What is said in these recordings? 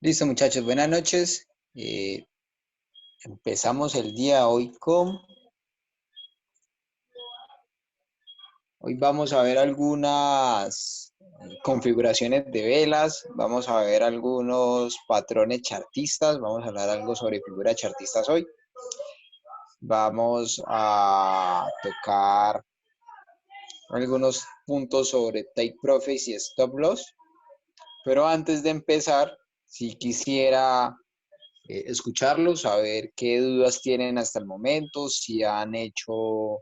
Listo, muchachos, buenas noches. Empezamos el día hoy Hoy vamos a ver algunas configuraciones de velas, vamos a ver algunos patrones chartistas, vamos a hablar algo sobre figuras chartistas hoy. Vamos a tocar algunos puntos sobre take profits y stop loss, pero antes de empezar, si quisiera escucharlos, saber qué dudas tienen hasta el momento, si han hecho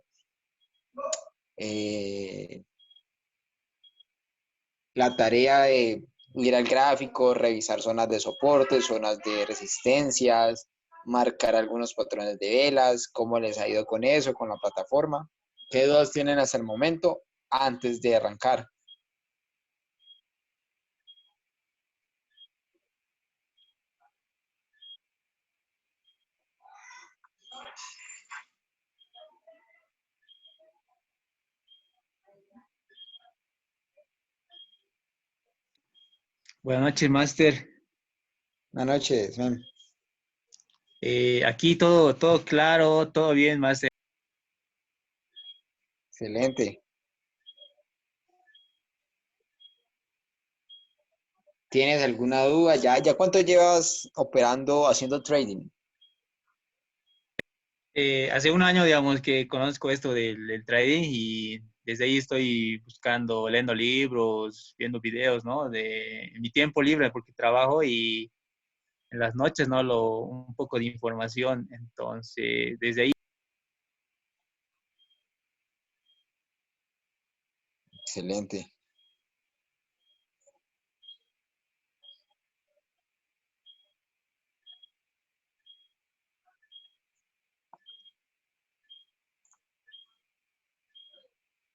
eh, la tarea de ir al gráfico, revisar zonas de soporte, zonas de resistencias, marcar algunos patrones de velas, cómo les ha ido con eso, con la plataforma, qué dudas tienen hasta el momento antes de arrancar. Buenas noches, Master. Buenas noches, man. Aquí todo claro, todo bien, Master. Excelente. ¿Tienes alguna duda? ¿Ya cuánto llevas operando, haciendo trading? Hace un año, digamos, que conozco esto del trading y desde ahí estoy buscando, leyendo libros, viendo videos, ¿no? En mi tiempo libre, porque trabajo y en las noches, ¿no? Un poco de información. Entonces, desde ahí. Excelente.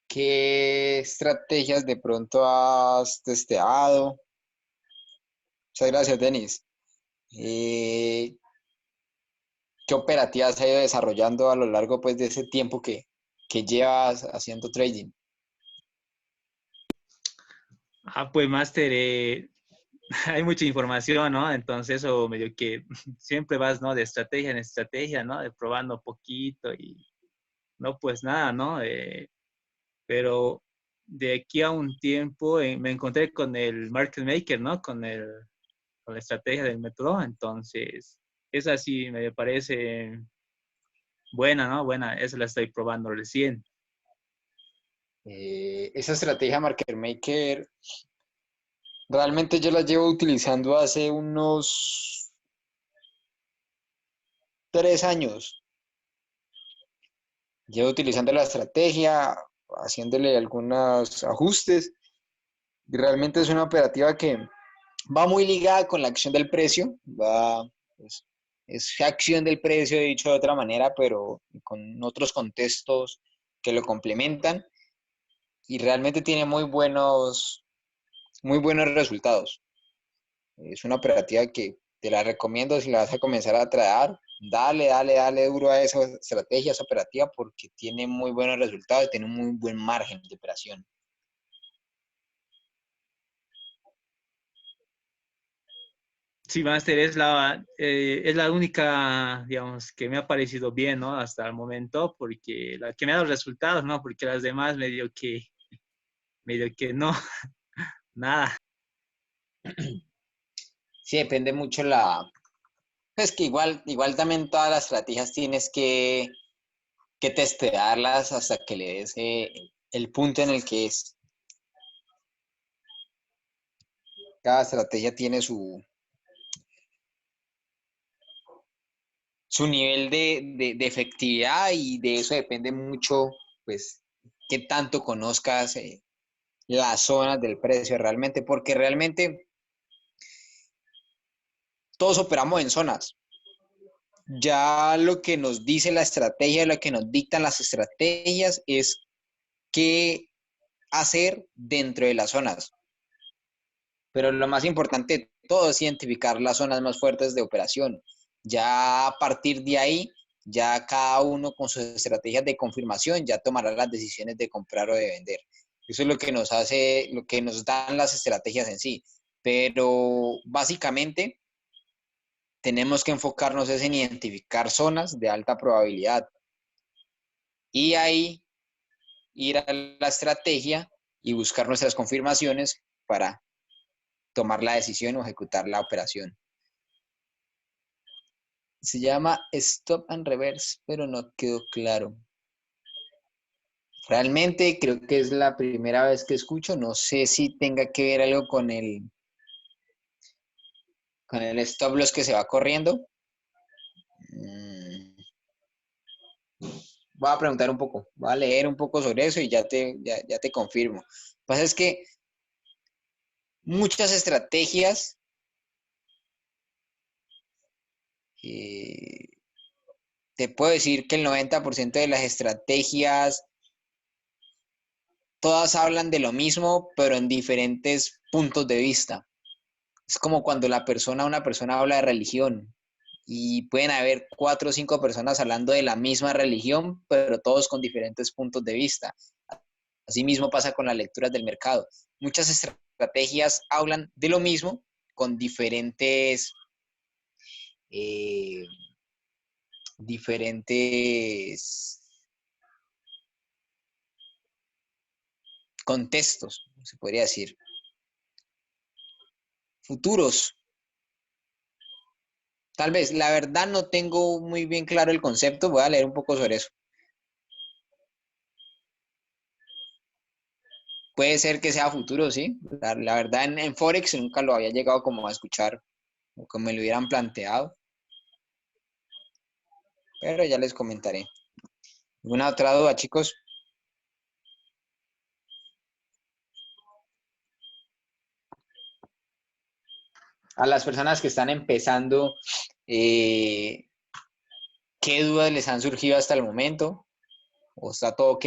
¿Qué estrategias de pronto has testeado? Muchas gracias, Denis. Eh, ¿Qué operativas has ido desarrollando a lo largo pues, de ese tiempo que llevas haciendo trading? Pues, Master, hay mucha información, ¿no? Entonces, eso medio que siempre vas, ¿no? De estrategia en estrategia, ¿no? De probando poquito y no, pues nada, ¿no? Pero de aquí a un tiempo me encontré con el market maker, ¿no? Con la estrategia del método. Entonces, esa sí me parece buena, ¿no? Buena, esa la estoy probando recién. Esa estrategia Market Maker, realmente yo la llevo utilizando hace unos 3 años. Llevo utilizando la estrategia, haciéndole algunos ajustes. Y realmente es una operativa que va muy ligada con la acción del precio. Pues, es acción del precio, dicho de otra manera, pero con otros contextos que lo complementan. Y realmente tiene muy buenos resultados. Es una operativa que te la recomiendo si la vas a comenzar a tradear. Dale duro a esa estrategia, a esa operativa, porque tiene muy buenos resultados y tiene un muy buen margen de operación. Sí, Master, es la única, digamos, que me ha parecido bien, ¿no? Hasta el momento, porque la que me ha dado resultados, ¿no? Porque las demás medio que no, nada. Sí, depende mucho Es que igual también todas las estrategias tienes que testearlas hasta que le des el punto en el que es. Cada estrategia tiene su nivel de efectividad y de eso depende mucho, pues, qué tanto conozcas las zonas del precio realmente, porque realmente todos operamos en zonas. Ya lo que nos dice la estrategia, lo que nos dictan las estrategias es qué hacer dentro de las zonas. Pero lo más importante de todo es identificar las zonas más fuertes de operación. Ya a partir de ahí, ya cada uno con sus estrategias de confirmación ya tomará las decisiones de comprar o de vender. Eso es lo que nos hace, lo que nos dan las estrategias en sí. Pero básicamente tenemos que enfocarnos es en identificar zonas de alta probabilidad y ahí ir a la estrategia y buscar nuestras confirmaciones para tomar la decisión o ejecutar la operación. Se llama Stop and Reverse, pero no quedó claro. Realmente creo que es la primera vez que escucho. No sé si tenga que ver algo con el stop loss que se va corriendo. Voy a preguntar un poco, voy a leer un poco sobre eso y ya te confirmo. Lo que pasa es que muchas estrategias te puedo decir que el 90% de las estrategias todas hablan de lo mismo, pero en diferentes puntos de vista. Es como cuando una persona habla de religión y pueden haber 4 o 5 personas hablando de la misma religión, pero todos con diferentes puntos de vista. Asimismo pasa con las lecturas del mercado. Muchas estrategias hablan de lo mismo con diferentes contextos, se podría decir. Futuros. Tal vez, la verdad no tengo muy bien claro el concepto, voy a leer un poco sobre eso. Puede ser que sea futuro, sí. La verdad en Forex nunca lo había llegado como a escuchar, o que me lo hubieran planteado. Pero ya les comentaré. ¿Alguna otra duda, chicos? A las personas que están empezando, ¿qué dudas les han surgido hasta el momento? ¿O está todo ok?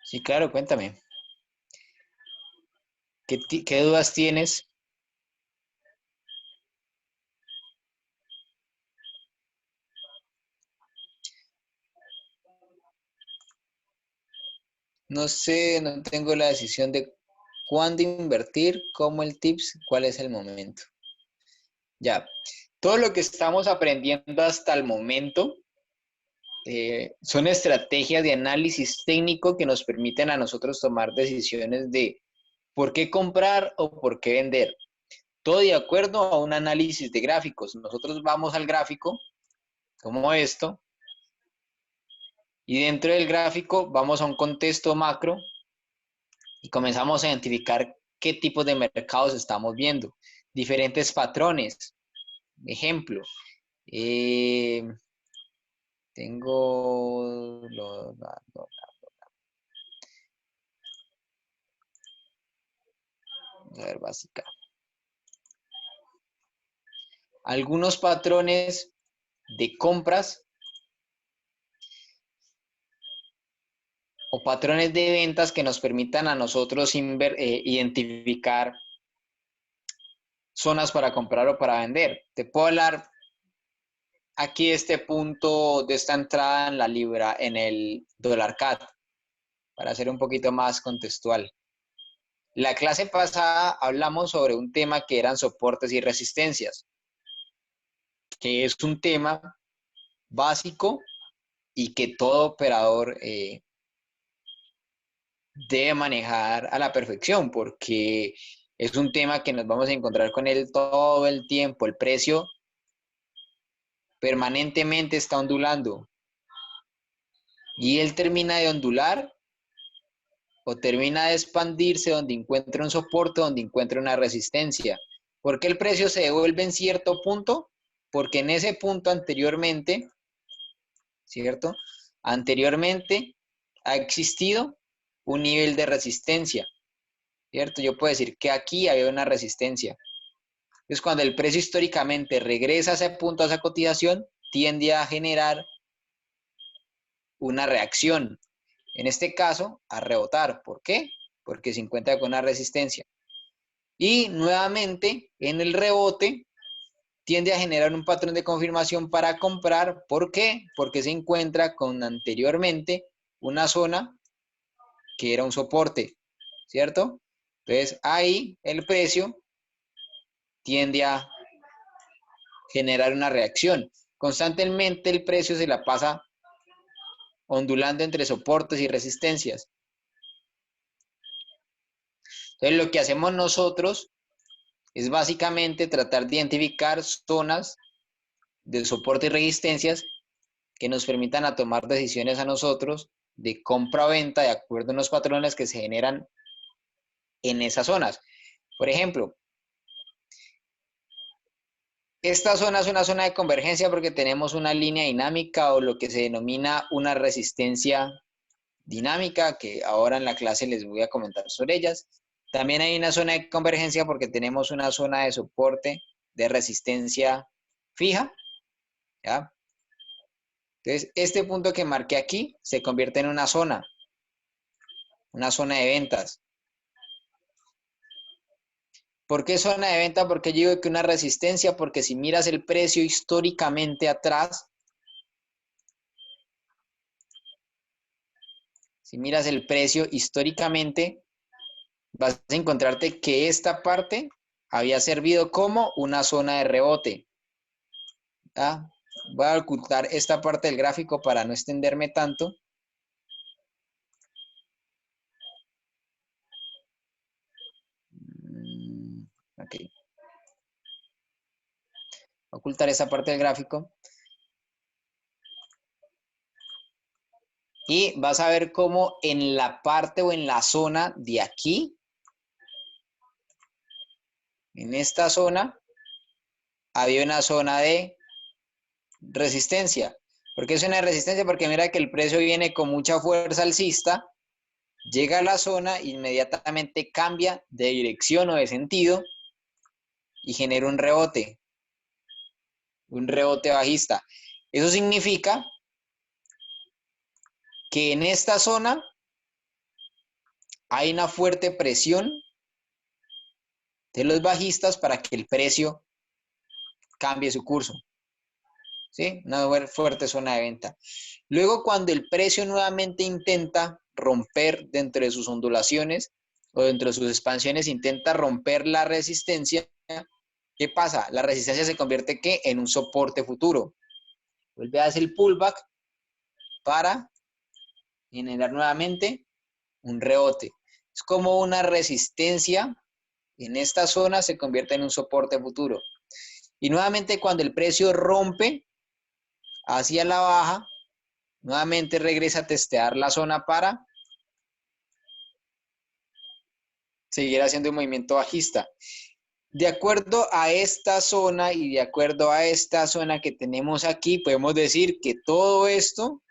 Sí, claro, cuéntame. ¿Qué dudas tienes? No sé, no tengo la decisión de cuándo invertir, cómo el tips, cuál es el momento. Ya, todo lo que estamos aprendiendo hasta el momento son estrategias de análisis técnico que nos permiten a nosotros tomar decisiones de por qué comprar o por qué vender. Todo de acuerdo a un análisis de gráficos. Nosotros vamos al gráfico, como esto, y dentro del gráfico vamos a un contexto macro y comenzamos a identificar qué tipos de mercados estamos viendo, diferentes patrones. Ejemplo, tengo a ver, básica. Algunos patrones de compras o patrones de ventas que nos permitan a nosotros identificar zonas para comprar o para vender. Te puedo hablar aquí de este punto de esta entrada en la libra, en el dólar CAD, para ser un poquito más contextual. La clase pasada hablamos sobre un tema que eran soportes y resistencias, que es un tema básico y que todo operador debe manejar a la perfección, porque es un tema que nos vamos a encontrar con él todo el tiempo. El precio permanentemente está ondulando y él termina de ondular o termina de expandirse donde encuentra un soporte, donde encuentra una resistencia. ¿Por qué el precio se devuelve en cierto punto? Porque en ese punto anteriormente, ¿cierto? Anteriormente ha existido un nivel de resistencia. ¿cierto? Yo puedo decir que aquí había una resistencia. Entonces, cuando el precio históricamente regresa a ese punto, a esa cotización, tiende a generar una reacción. En este caso, a rebotar. ¿Por qué? Porque se encuentra con una resistencia. Y nuevamente, en el rebote, tiende a generar un patrón de confirmación para comprar. ¿Por qué? Porque se encuentra con anteriormente una zona que era un soporte, ¿cierto? Entonces, ahí el precio tiende a generar una reacción. Constantemente el precio se la pasa ondulando entre soportes y resistencias. Entonces, lo que hacemos nosotros es básicamente tratar de identificar zonas de soporte y resistencias que nos permitan a tomar decisiones a nosotros de compra o venta de acuerdo a unos patrones que se generan en esas zonas. Por ejemplo, esta zona es una zona de convergencia porque tenemos una línea dinámica o lo que se denomina una resistencia dinámica, que ahora en la clase les voy a comentar sobre ellas. También hay una zona de convergencia porque tenemos una zona de soporte de resistencia fija, ¿ya? Entonces, este punto que marqué aquí se convierte en una zona de ventas. ¿Por qué zona de venta? Porque yo digo que una resistencia, porque si miras el precio históricamente atrás, si miras el precio históricamente, vas a encontrarte que esta parte había servido como una zona de rebote. ¿Ya? Voy a ocultar esta parte del gráfico para no extenderme tanto. Ok. Voy a ocultar esa parte del gráfico. Y vas a ver cómo en la parte o en la zona de aquí, en esta zona, había una zona de resistencia. ¿Por qué es una resistencia? Porque mira que el precio viene con mucha fuerza alcista, llega a la zona, inmediatamente cambia de dirección o de sentido y genera un rebote bajista. Eso significa que en esta zona hay una fuerte presión de los bajistas para que el precio cambie su curso. ¿Sí? Una fuerte zona de venta. Luego, cuando el precio nuevamente intenta romper dentro de sus ondulaciones o dentro de sus expansiones, intenta romper la resistencia, ¿qué pasa? La resistencia se convierte ¿qué? En un soporte futuro. Vuelve a hacer el pullback para generar nuevamente un rebote. Es como una resistencia en esta zona se convierte en un soporte futuro. Y nuevamente cuando el precio rompe hacia la baja, nuevamente regresa a testear la zona para seguir haciendo un movimiento bajista. De acuerdo a esta zona y de acuerdo a esta zona que tenemos aquí, podemos decir que todo esto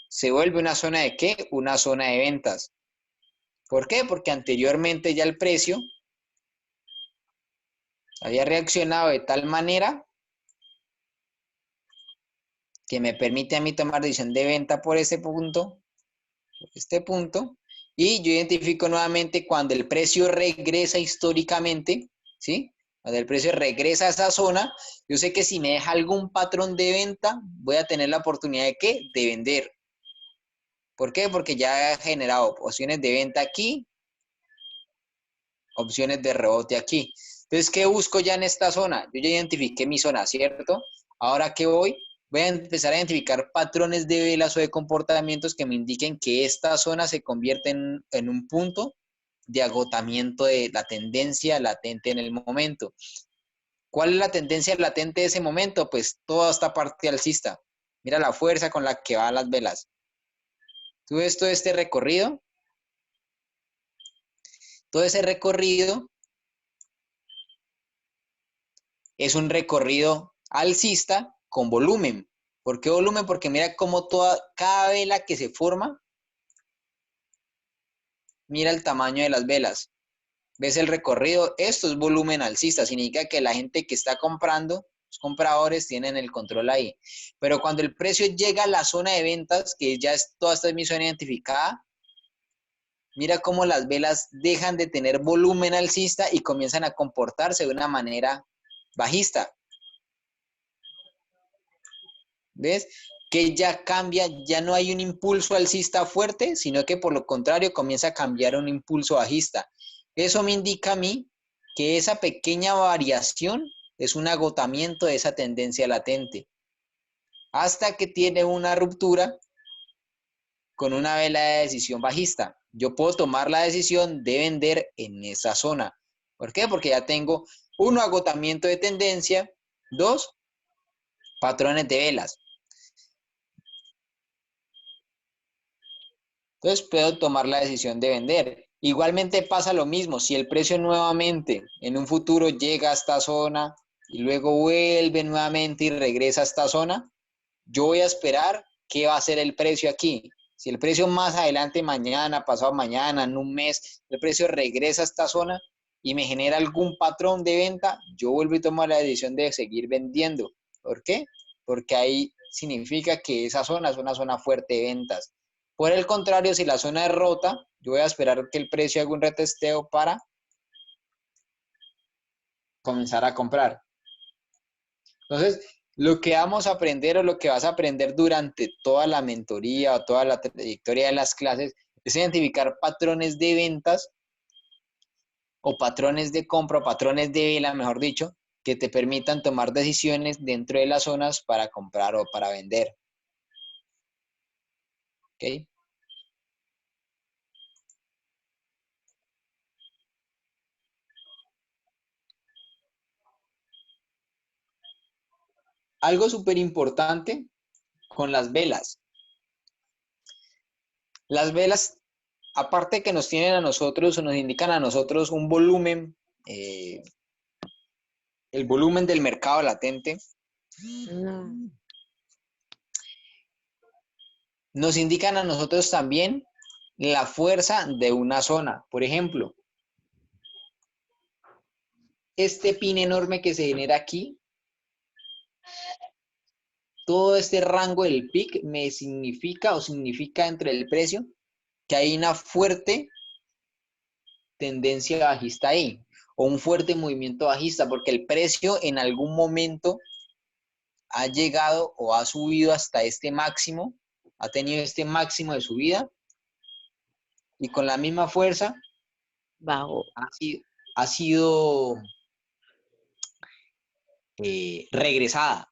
se vuelve una zona de ¿qué? Una zona de ventas. ¿Por qué? Porque anteriormente ya el precio había reaccionado de tal manera que me permite a mí tomar decisión de venta por este punto, y yo identifico nuevamente cuando el precio regresa históricamente, ¿sí? Cuando el precio regresa a esa zona, yo sé que si me deja algún patrón de venta, voy a tener la oportunidad de ¿qué? De vender. ¿Por qué? Porque ya he generado opciones de venta aquí, opciones de rebote aquí. Entonces, ¿qué busco ya en esta zona? Yo ya identifiqué mi zona, ¿cierto? Ahora, ¿qué voy? Voy a empezar a identificar patrones de velas o de comportamientos que me indiquen que esta zona se convierte en un punto de agotamiento de la tendencia latente en el momento. ¿Cuál es la tendencia latente de ese momento? Pues toda esta parte alcista. Mira la fuerza con la que van las velas. ¿Tú ves todo este recorrido? Todo ese recorrido es un recorrido alcista con volumen. ¿Por qué volumen? Porque mira cómo cada vela que se forma mira el tamaño de las velas. ¿Ves el recorrido? Esto es volumen alcista, significa que la gente que está comprando, los compradores tienen el control ahí. Pero cuando el precio llega a la zona de ventas, que ya es toda esta es mi zona identificada, mira cómo las velas dejan de tener volumen alcista y comienzan a comportarse de una manera bajista. ¿Ves? Que ya cambia, ya no hay un impulso alcista fuerte, sino que por lo contrario comienza a cambiar un impulso bajista. Eso me indica a mí que esa pequeña variación es un agotamiento de esa tendencia latente, hasta que tiene una ruptura con una vela de decisión bajista. Yo puedo tomar la decisión de vender en esa zona. ¿Por qué? Porque ya tengo, uno, agotamiento de tendencia, dos, patrones de velas. Entonces puedo tomar la decisión de vender. Igualmente pasa lo mismo, si el precio nuevamente en un futuro llega a esta zona y luego vuelve nuevamente y regresa a esta zona, yo voy a esperar qué va a ser el precio aquí. Si el precio más adelante, mañana, pasado mañana, en un mes, el precio regresa a esta zona y me genera algún patrón de venta, yo vuelvo y tomo la decisión de seguir vendiendo. ¿Por qué? Porque ahí significa que esa zona es una zona fuerte de ventas. Por el contrario, si la zona es rota, yo voy a esperar que el precio haga un retesteo para comenzar a comprar. Entonces, lo que vamos a aprender o lo que vas a aprender durante toda la mentoría o toda la trayectoria de las clases es identificar patrones de ventas o patrones de compra o patrones de vela, mejor dicho, que te permitan tomar decisiones dentro de las zonas para comprar o para vender. ¿Ok? Algo súper importante con las velas. Las velas, aparte que nos tienen a nosotros o nos indican a nosotros un volumen, el volumen del mercado latente, No. nos indican a nosotros también la fuerza de una zona. Por ejemplo, este pin enorme que se genera aquí, todo este rango del pic me significa o significa entre el precio que hay una fuerte tendencia bajista ahí o un fuerte movimiento bajista porque el precio en algún momento ha llegado o ha subido hasta este máximo, ha tenido este máximo de subida y con la misma fuerza Bajo. ha sido regresada.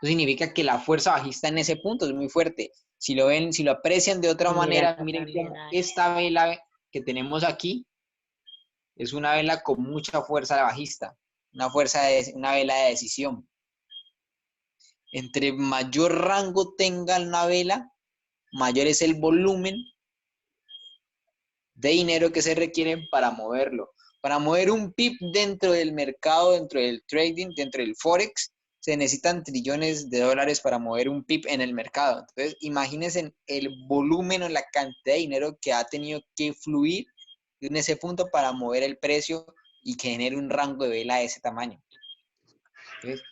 Eso significa que la fuerza bajista en ese punto es muy fuerte. Si lo ven, si lo aprecian de otra manera, miren cómo esta vela que tenemos aquí es una vela con mucha fuerza bajista, una vela de decisión. Entre mayor rango tenga una vela, mayor es el volumen de dinero que se requiere para moverlo. Para mover un PIB dentro del mercado, dentro del trading, dentro del Forex, se necesitan trillones de dólares para mover un PIB en el mercado. Entonces, imagínense el volumen o la cantidad de dinero que ha tenido que fluir en ese punto para mover el precio y que genere un rango de vela de ese tamaño. Entonces,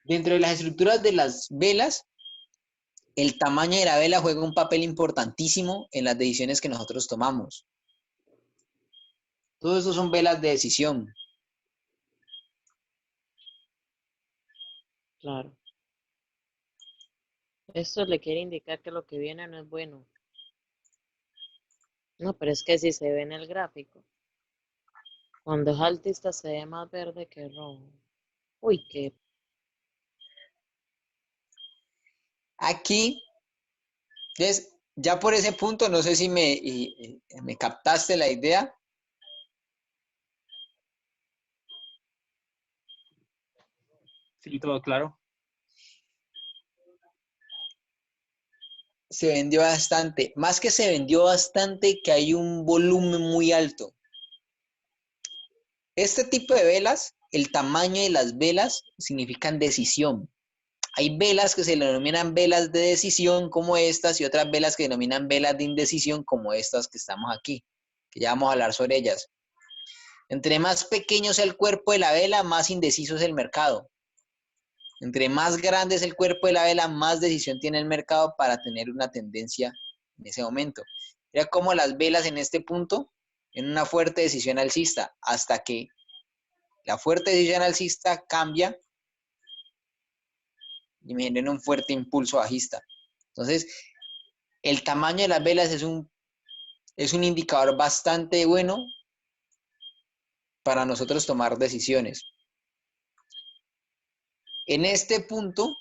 dentro de las estructuras de las velas, el tamaño de la vela juega un papel importantísimo en las decisiones que nosotros tomamos. Todo eso son velas de decisión. Claro. Esto le quiere indicar que lo que viene no es bueno. No, pero es que si se ve en el gráfico, cuando es altista se ve más verde que rojo. Uy, qué. Aquí, entonces, ya por ese punto, no sé si me captaste la idea. Sí, todo claro. Se vendió bastante. Más que se vendió bastante, que hay un volumen muy alto. Este tipo de velas, el tamaño de las velas significan decisión. Hay velas que se denominan velas de decisión como estas y otras velas que denominan velas de indecisión como estas que estamos aquí, que ya vamos a hablar sobre ellas. Entre más pequeño sea el cuerpo de la vela, más indeciso es el mercado. Entre más grande es el cuerpo de la vela, más decisión tiene el mercado para tener una tendencia en ese momento. Mira cómo las velas en este punto, en una fuerte decisión alcista, hasta que la fuerte decisión alcista cambia y me genera un fuerte impulso bajista. Entonces, el tamaño de las velas es un indicador bastante bueno para nosotros tomar decisiones. En este punto,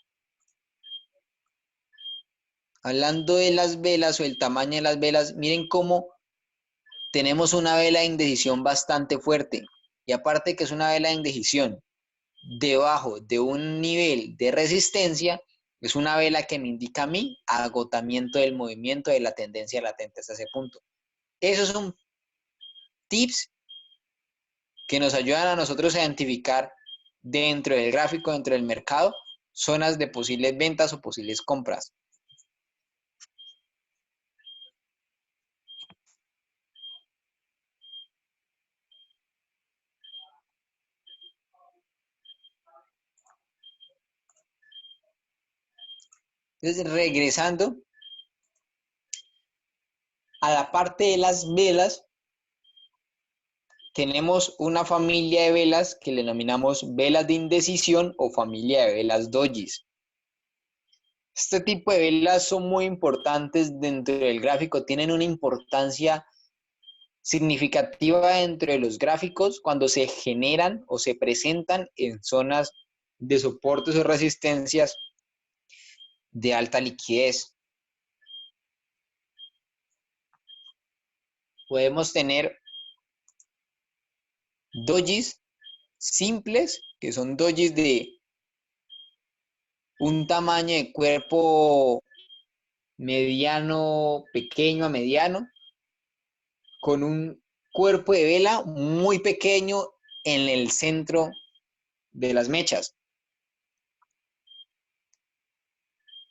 hablando de las velas o el tamaño de las velas, miren cómo tenemos una vela de indecisión bastante fuerte. Y aparte que es una vela de indecisión, debajo de un nivel de resistencia, es una vela que me indica a mí agotamiento del movimiento de la tendencia latente hasta ese punto. Esos son tips que nos ayudan a nosotros a identificar dentro del gráfico, dentro del mercado, zonas de posibles ventas o posibles compras. Entonces, regresando a la parte de las velas, tenemos una familia de velas que le denominamos velas de indecisión o familia de velas dojis. Este tipo de velas son muy importantes dentro del gráfico, tienen una importancia significativa dentro de los gráficos cuando se generan o se presentan en zonas de soportes o resistencias de alta liquidez. Podemos tener dojis simples, que son dojis de un tamaño de cuerpo mediano, pequeño a mediano, con un cuerpo de vela muy pequeño en el centro de las mechas.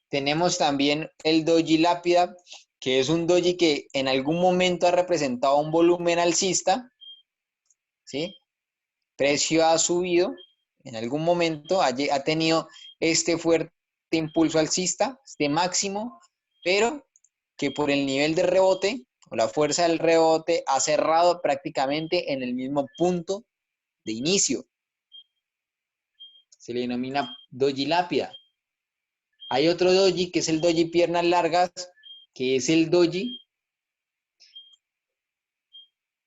Tenemos también el doji lápida, que es un doji que en algún momento ha representado un volumen alcista, ¿sí? Precio ha subido, en algún momento ha tenido este fuerte impulso alcista, este máximo, pero que por el nivel de rebote o la fuerza del rebote ha cerrado prácticamente en el mismo punto de inicio. Se le denomina doji lápida. Hay otro doji que es el doji piernas largas, que es el doji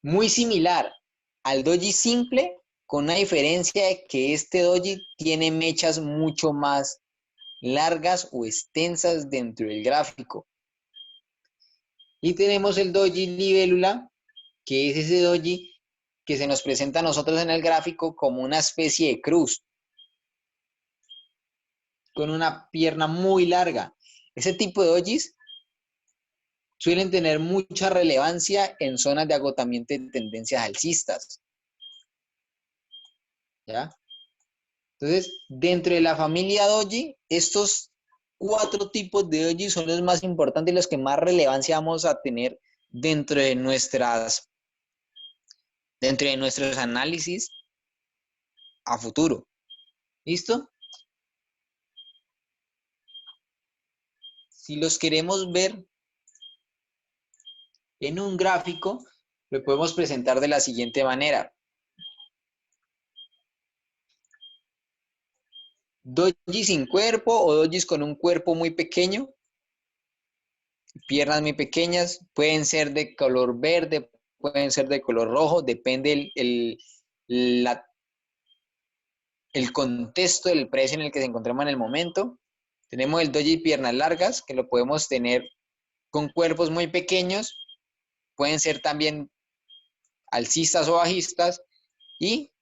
muy similar al doji simple, con una diferencia de que este doji tiene mechas mucho más largas o extensas dentro del gráfico. Y tenemos el doji libélula, que es ese doji que se nos presenta a nosotros en el gráfico como una especie de cruz, con una pierna muy larga. Ese tipo de dojis suelen tener mucha relevancia en zonas de agotamiento de tendencias alcistas. ¿Ya? Entonces, dentro de la familia doji, estos 4 tipos de doji son los más importantes y los que más relevancia vamos a tener dentro de nuestros análisis a futuro. ¿Listo? Si los queremos ver en un gráfico, lo podemos presentar de la siguiente manera. Dojis sin cuerpo o dojis con un cuerpo muy pequeño, piernas muy pequeñas, pueden ser de color verde, pueden ser de color rojo, depende el contexto del precio en el que se encontramos en el momento. Tenemos el doji piernas largas, que lo podemos tener con cuerpos muy pequeños, pueden ser también alcistas o bajistas, y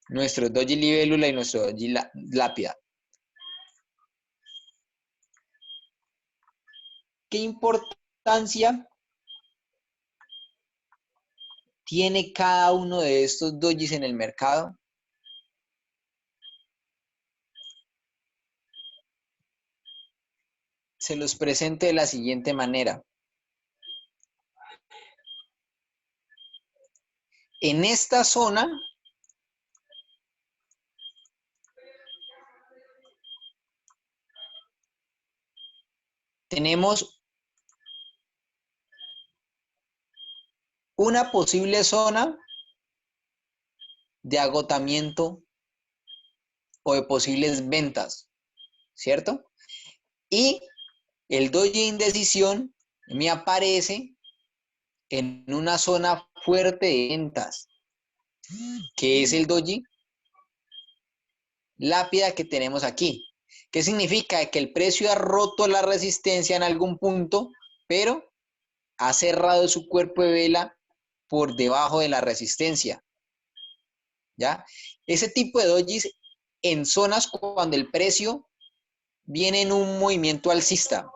nuestro doji libélula y nuestro doji lápida. ¿Qué importancia tiene cada uno de estos dojis en el mercado? Se los presento de la siguiente manera. En esta zona tenemos una posible zona de agotamiento o de posibles ventas, ¿cierto? Y el doji de indecisión me aparece en una zona fuerte de ventas, que es el doji lápida que tenemos aquí. ¿Qué significa? Que el precio ha roto la resistencia en algún punto, pero ha cerrado su cuerpo de vela por debajo de la resistencia. ¿Ya? Ese tipo de dojis en zonas cuando el precio viene en un movimiento alcista.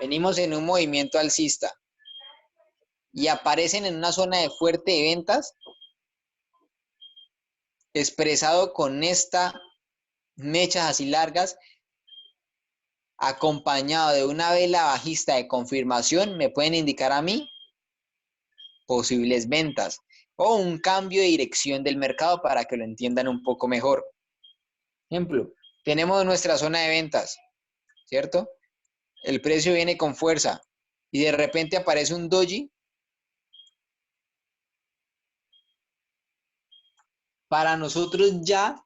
Venimos en un movimiento alcista y aparecen en una zona de fuerte de ventas, expresado con estas mechas así largas, acompañado de una vela bajista de confirmación, me pueden indicar a mí posibles ventas o un cambio de dirección del mercado para que lo entiendan un poco mejor. Ejemplo, tenemos nuestra zona de ventas, ¿cierto? El precio viene con fuerza y de repente aparece un doji. Para nosotros ya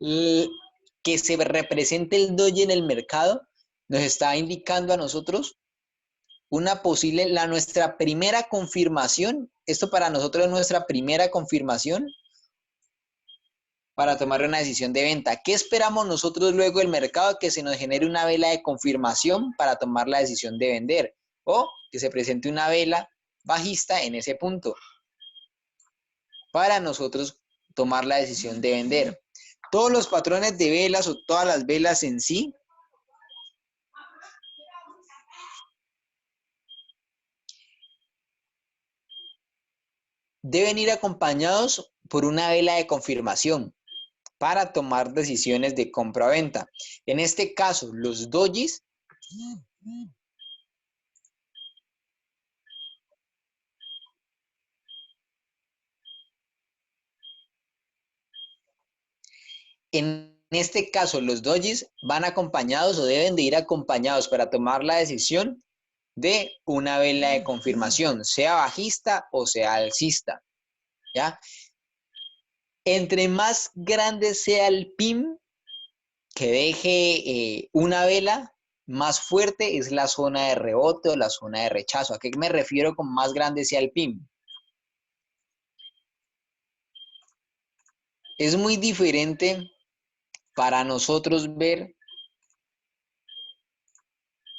que se represente el doji en el mercado nos está indicando a nosotros una posible, nuestra primera confirmación. Esto para nosotros es nuestra primera confirmación para tomar una decisión de venta. ¿Qué esperamos nosotros luego del mercado? Que se nos genere una vela de confirmación para tomar la decisión de vender o que se presente una vela bajista en ese punto para nosotros tomar la decisión de vender. Todos los patrones de velas o todas las velas en sí deben ir acompañados por una vela de confirmación para tomar decisiones de compra o venta. En este caso, los dojis van acompañados o deben de ir acompañados para tomar la decisión de una vela de confirmación, sea bajista o sea alcista, ¿ya? Entre más grande sea el pin que deje una vela, más fuerte es la zona de rebote o la zona de rechazo. ¿A qué me refiero con más grande sea el pin? Es muy diferente para nosotros ver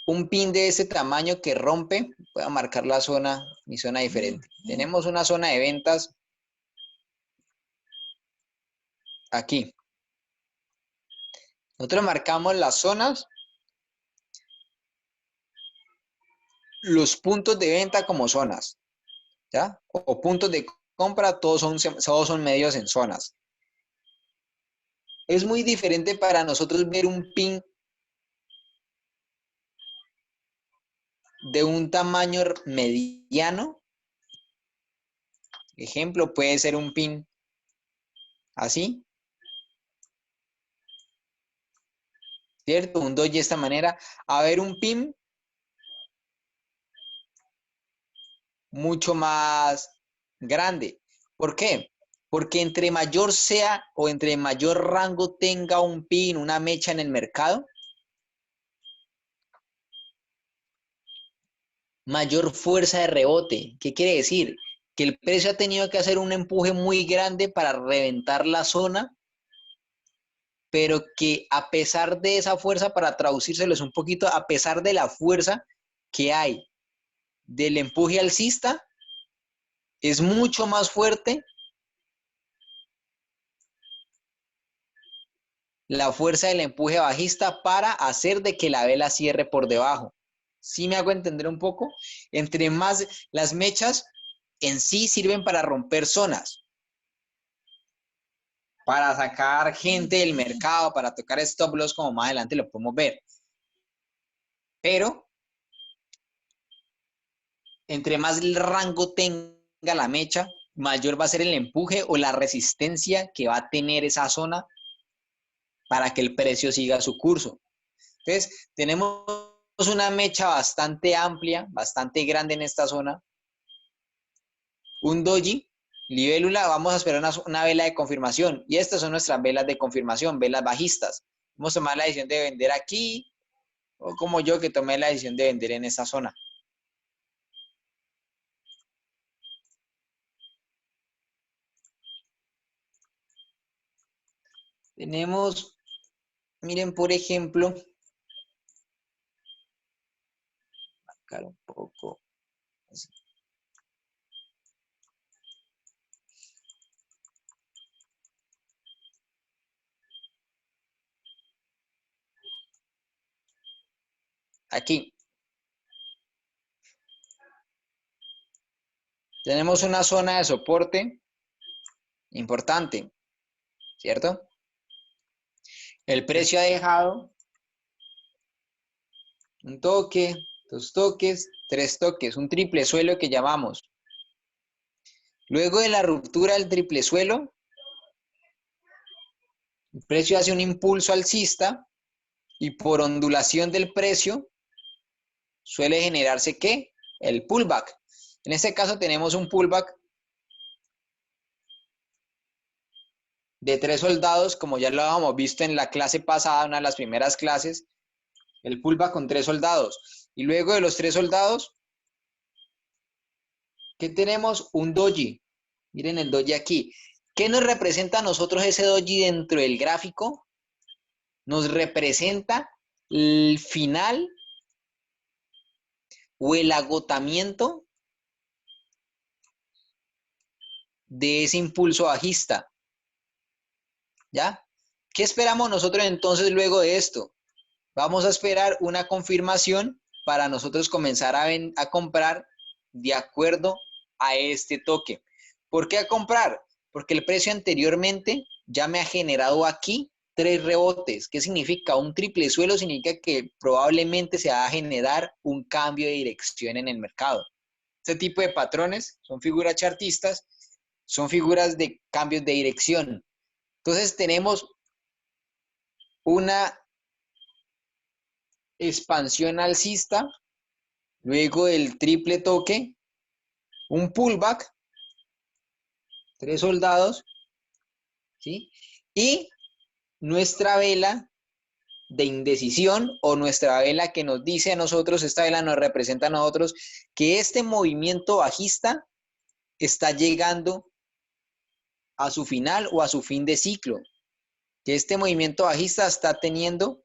un pin de ese tamaño que rompe. Voy a marcar la zona, mi zona diferente. Tenemos una zona de ventas aquí. Nosotros marcamos las zonas, los puntos de venta como zonas, ¿ya? O puntos de compra, todos son medios en zonas. Es muy diferente para nosotros ver un pin de un tamaño mediano. Ejemplo, puede ser un pin así, ¿cierto? Un doji de esta manera. A ver un pin mucho más grande. ¿Por qué? Porque entre mayor sea o entre mayor rango tenga un pin, una mecha en el mercado, mayor fuerza de rebote. ¿Qué quiere decir? Que el precio ha tenido que hacer un empuje muy grande para reventar la zona, pero que a pesar de esa fuerza, para traducírselos un poquito, a pesar de la fuerza que hay del empuje alcista, es mucho más fuerte la fuerza del empuje bajista para hacer de que la vela cierre por debajo. ¿Sí me hago entender un poco? Entre más las mechas en sí sirven para romper zonas, para sacar gente del mercado, para tocar stop loss, como más adelante lo podemos ver. Pero entre más el rango tenga la mecha, mayor va a ser el empuje o la resistencia que va a tener esa zona para que el precio siga su curso. Entonces, tenemos una mecha bastante amplia, bastante grande en esta zona. Un doji, libélula, vamos a esperar una vela de confirmación. Y estas son nuestras velas de confirmación, velas bajistas. Vamos a tomar la decisión de vender aquí, o como yo que tomé la decisión de vender en esta zona. Tenemos, miren, por ejemplo, marcar un poco. Así. Aquí. Tenemos una zona de soporte importante, ¿cierto? El precio ha dejado un toque, 2 toques, 3 toques, un triple suelo que llamamos. Luego de la ruptura del triple suelo, el precio hace un impulso alcista y por ondulación del precio suele generarse ¿qué? El pullback. En este caso tenemos un pullback de 3 soldados, como ya lo habíamos visto en la clase pasada, una de las primeras clases, el pullback con 3 soldados. Y luego de los 3 soldados, ¿qué tenemos? Un doji. Miren el doji aquí. ¿Qué nos representa a nosotros ese doji dentro del gráfico? Nos representa el final o el agotamiento de ese impulso bajista. ¿Ya? ¿Qué esperamos nosotros entonces luego de esto? Vamos a esperar una confirmación para nosotros comenzar a comprar de acuerdo a este toque. ¿Por qué a comprar? Porque el precio anteriormente ya me ha generado aquí 3 rebotes. ¿Qué significa? Un triple suelo significa que probablemente se va a generar un cambio de dirección en el mercado. Este tipo de patrones son figuras chartistas, son figuras de cambios de dirección. Entonces tenemos una expansión alcista, luego del triple toque, un pullback, 3 soldados, ¿sí? Y nuestra vela de indecisión o nuestra vela que nos dice a nosotros, esta vela nos representa a nosotros que este movimiento bajista está llegando a su final o a su fin de ciclo, que este movimiento bajista está teniendo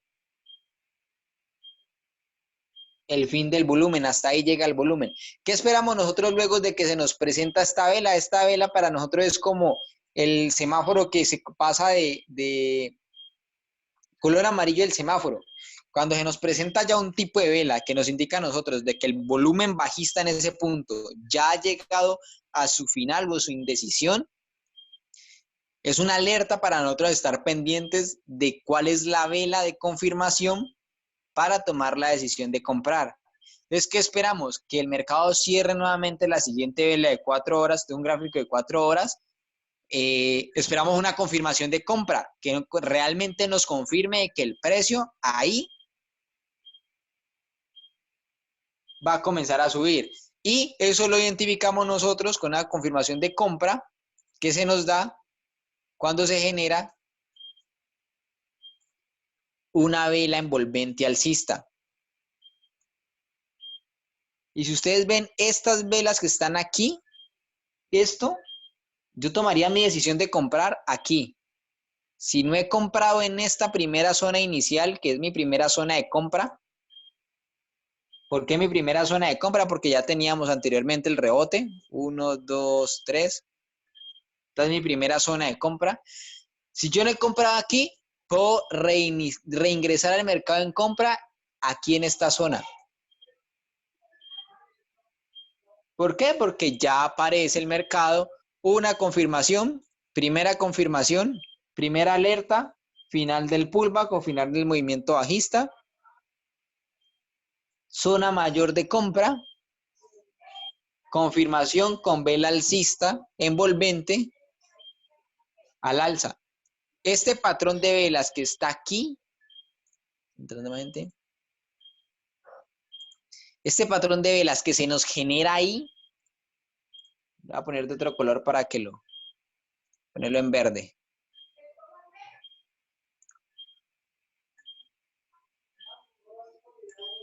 el fin del volumen, hasta ahí llega el volumen. ¿Qué esperamos nosotros luego de que se nos presenta esta vela? Esta vela para nosotros es como el semáforo que se pasa de color amarillo del semáforo. Cuando se nos presenta ya un tipo de vela que nos indica a nosotros de que el volumen bajista en ese punto ya ha llegado a su final o su indecisión, es una alerta para nosotros estar pendientes de cuál es la vela de confirmación para tomar la decisión de comprar. Entonces, ¿qué esperamos? Que el mercado cierre nuevamente la siguiente vela de 4 horas, de un gráfico de 4 horas. Esperamos una confirmación de compra, que realmente nos confirme que el precio ahí va a comenzar a subir. Y eso lo identificamos nosotros con una confirmación de compra que se nos da cuando se genera una vela envolvente alcista. Y si ustedes ven estas velas que están aquí, esto, yo tomaría mi decisión de comprar aquí. Si no he comprado en esta primera zona inicial, que es mi primera zona de compra, ¿por qué mi primera zona de compra? Porque ya teníamos anteriormente el rebote, 1, 2, 3. Esta es mi primera zona de compra. Si yo no he comprado aquí, puedo reingresar al mercado en compra aquí en esta zona. ¿Por qué? Porque ya aparece el mercado una confirmación, primera confirmación Primera alerta, final del pullback o final del movimiento bajista. Zona mayor de compra. Confirmación con vela alcista envolvente al alza. Este patrón de velas que está aquí, este patrón de velas que se nos genera ahí, voy a poner de otro color para que ponerlo en verde.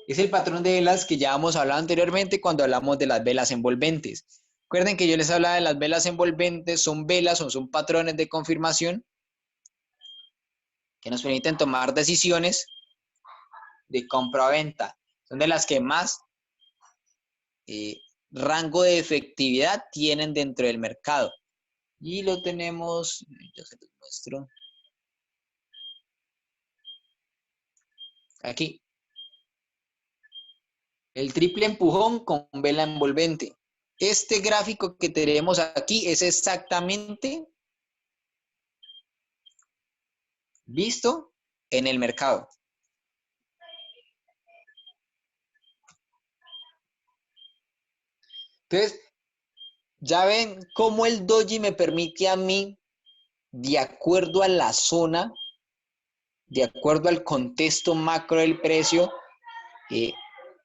Es el patrón de velas que ya hemos hablado anteriormente cuando hablamos de las velas envolventes. Recuerden que yo les hablaba de las velas envolventes, son velas o son patrones de confirmación que nos permiten tomar decisiones de compra o venta. Son de las que más rango de efectividad tienen dentro del mercado. Y lo tenemos, yo se los muestro. Aquí. El triple empujón con vela envolvente. Este gráfico que tenemos aquí es exactamente visto en el mercado. Entonces, ya ven cómo el doji me permite a mí, de acuerdo a la zona, de acuerdo al contexto macro del precio,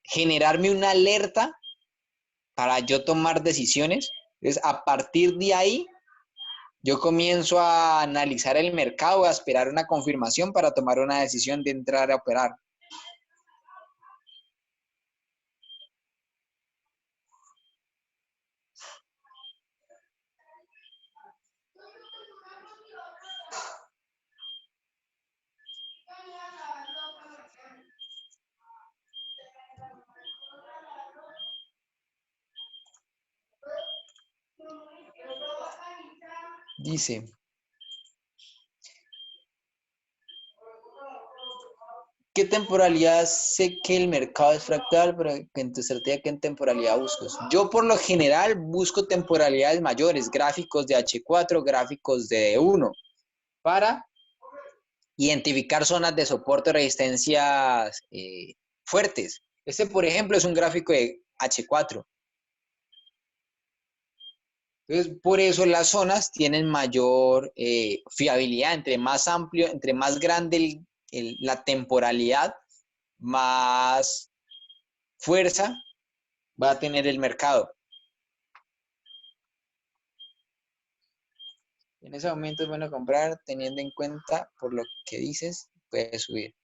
generarme una alerta para yo tomar decisiones. Entonces, a partir de ahí, yo comienzo a analizar el mercado, a esperar una confirmación para tomar una decisión de entrar a operar. Dice, ¿qué temporalidad sé que el mercado es fractal, pero en tu estrategia qué temporalidad buscas? Yo por lo general busco temporalidades mayores, gráficos de H4, gráficos de D1, para identificar zonas de soporte o resistencias fuertes. Este, por ejemplo, es un gráfico de H4. Entonces, por eso las zonas tienen mayor fiabilidad. Entre más amplio, entre más grande la temporalidad, más fuerza va a tener el mercado. En ese momento es bueno comprar, teniendo en cuenta por lo que dices, puede subir.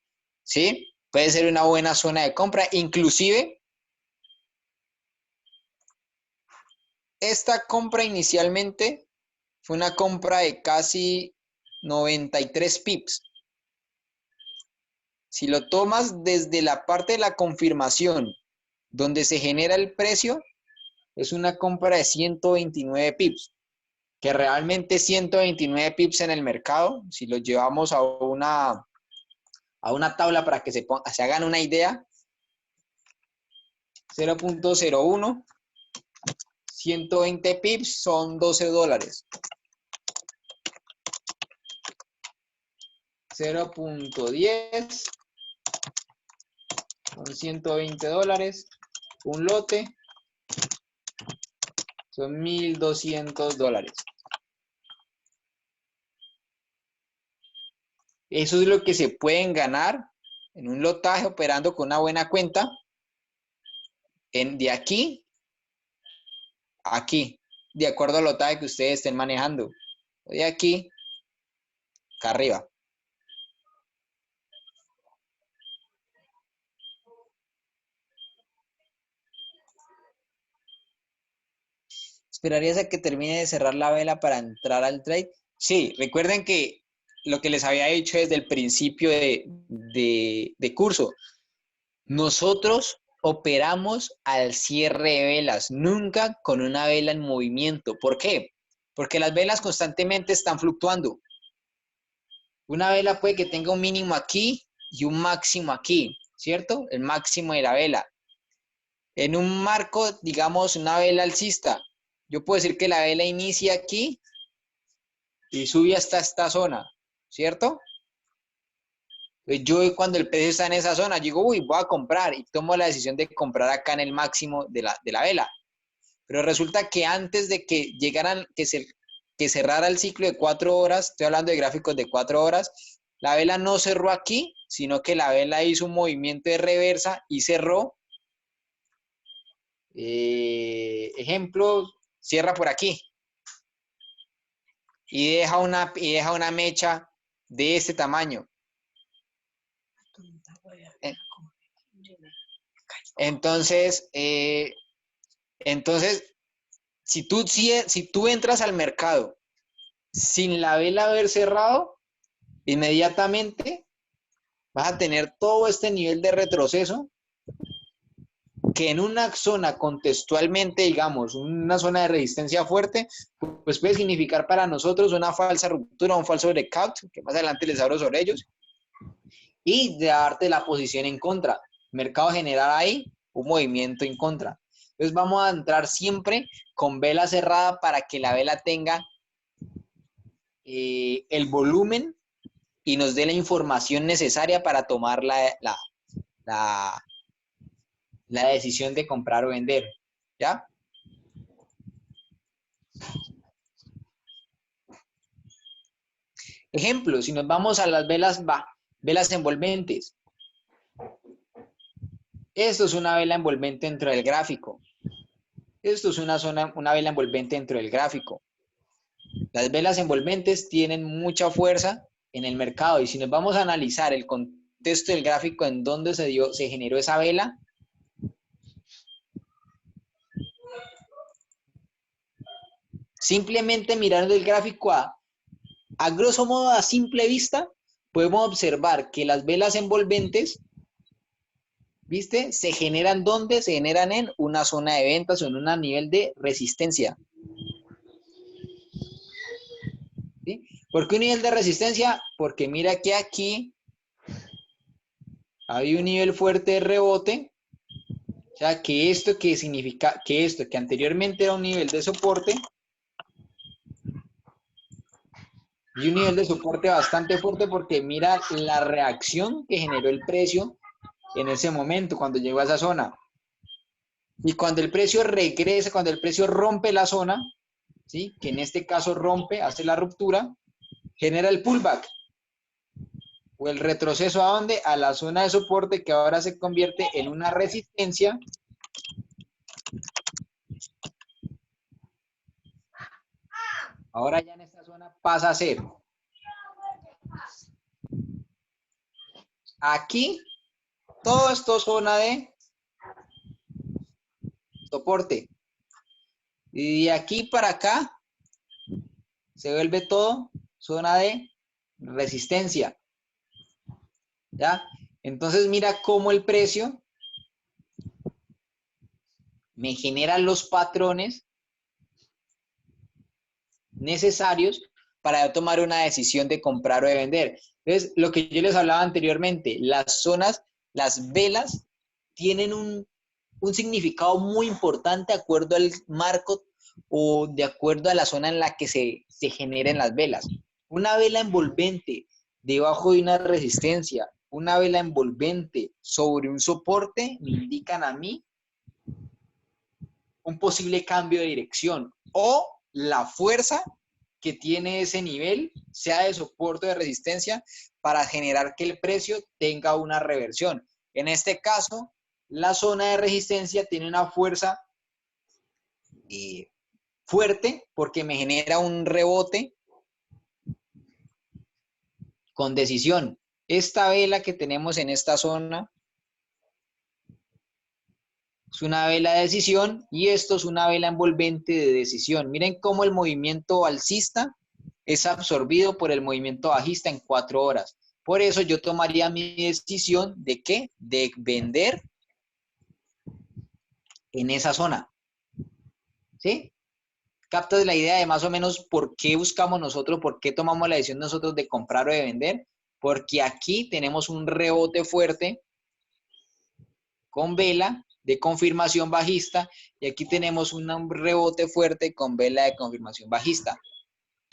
¿Sí? Puede ser una buena zona de compra. Inclusive, esta compra inicialmente fue una compra de casi 93 pips. Si lo tomas desde la parte de la confirmación, donde se genera el precio, es una compra de 129 pips, que realmente 129 pips en el mercado, si lo llevamos a una tabla para que se hagan una idea, 0.01, 120 pips son $12. 0.10 son $120. Un lote son $1,200. Eso es lo que se pueden ganar en un lotaje operando con una buena cuenta de aquí a aquí, de acuerdo al lotaje que ustedes estén manejando. De aquí acá arriba. ¿Esperarías a que termine de cerrar la vela para entrar al trade? Sí, recuerden que lo que les había dicho desde el principio de curso, nosotros operamos al cierre de velas, nunca con una vela en movimiento. ¿Por qué? Porque las velas constantemente están fluctuando. Una vela puede que tenga un mínimo aquí y un máximo aquí, ¿cierto? El máximo de la vela. En un marco, digamos, una vela alcista, yo puedo decir que la vela inicia aquí y sube hasta esta zona. ¿cierto? Entonces, yo cuando el precio está en esa zona, yo digo, uy, voy a comprar y tomo la decisión de comprar acá en el máximo de la vela. Pero resulta que antes de que llegaran, que cerrara el ciclo de 4 horas, estoy hablando de gráficos de 4 horas, la vela no cerró aquí, sino que la vela hizo un movimiento de reversa y cerró. Ejemplo, cierra por aquí y deja una mecha de este tamaño. Entonces, si tú entras al mercado sin la vela haber cerrado, inmediatamente vas a tener todo este nivel de retroceso que en una zona contextualmente, digamos, una zona de resistencia fuerte, pues puede significar para nosotros una falsa ruptura, un falso breakout, que más adelante les hablo sobre ellos, y de darte la posición en contra. Mercado generar ahí un movimiento en contra. Entonces vamos a entrar siempre con vela cerrada para que la vela tenga el volumen y nos dé la información necesaria para tomar la decisión de comprar o vender. ¿Ya? Ejemplo, si nos vamos a las velas envolventes. Esto es una vela envolvente dentro del gráfico. Esto es una vela envolvente dentro del gráfico. Las velas envolventes tienen mucha fuerza en el mercado y si nos vamos a analizar el contexto del gráfico en donde se generó esa vela, simplemente mirando el gráfico a grosso modo, a simple vista, podemos observar que las velas envolventes, ¿viste? Se generan ¿dónde? Se generan en una zona de ventas o en un nivel de resistencia. ¿Sí? ¿Por qué un nivel de resistencia? Porque mira que aquí hay un nivel fuerte de rebote. O sea, que esto que significa que esto que anteriormente era un nivel de soporte y un nivel de soporte bastante fuerte porque mira la reacción que generó el precio en ese momento cuando llegó a esa zona. Y cuando el precio regresa, cuando el precio rompe la zona, ¿sí? Que en este caso rompe, hace la ruptura, genera el pullback o el retroceso a dónde? A la zona de soporte que ahora se convierte en una resistencia. Ahora ya en esta zona pasa a ser. Aquí, todo esto es zona de soporte. Y de aquí para acá, se vuelve todo zona de resistencia. ¿Ya? Entonces mira cómo el precio me genera los patrones necesarios para tomar una decisión de comprar o de vender. Entonces, lo que yo les hablaba anteriormente, las zonas, las velas tienen un significado muy importante de acuerdo al marco o de acuerdo a la zona en la que se generen las velas. Una vela envolvente debajo de una resistencia, una vela envolvente sobre un soporte, me indican a mí un posible cambio de dirección o la fuerza que tiene ese nivel, sea de soporte o de resistencia, para generar que el precio tenga una reversión. En este caso, la zona de resistencia tiene una fuerza fuerte porque me genera un rebote con decisión. Esta vela que tenemos en esta zona es una vela de decisión y esto es una vela envolvente de decisión. Miren cómo el movimiento alcista es absorbido por el movimiento bajista en 4 horas. Por eso yo tomaría mi decisión de ¿qué? De vender en esa zona. ¿Sí? ¿Captas la idea de más o menos por qué buscamos nosotros, por qué tomamos la decisión nosotros de comprar o de vender? Porque aquí tenemos un rebote fuerte con vela de confirmación bajista y aquí tenemos un rebote fuerte con vela de confirmación bajista.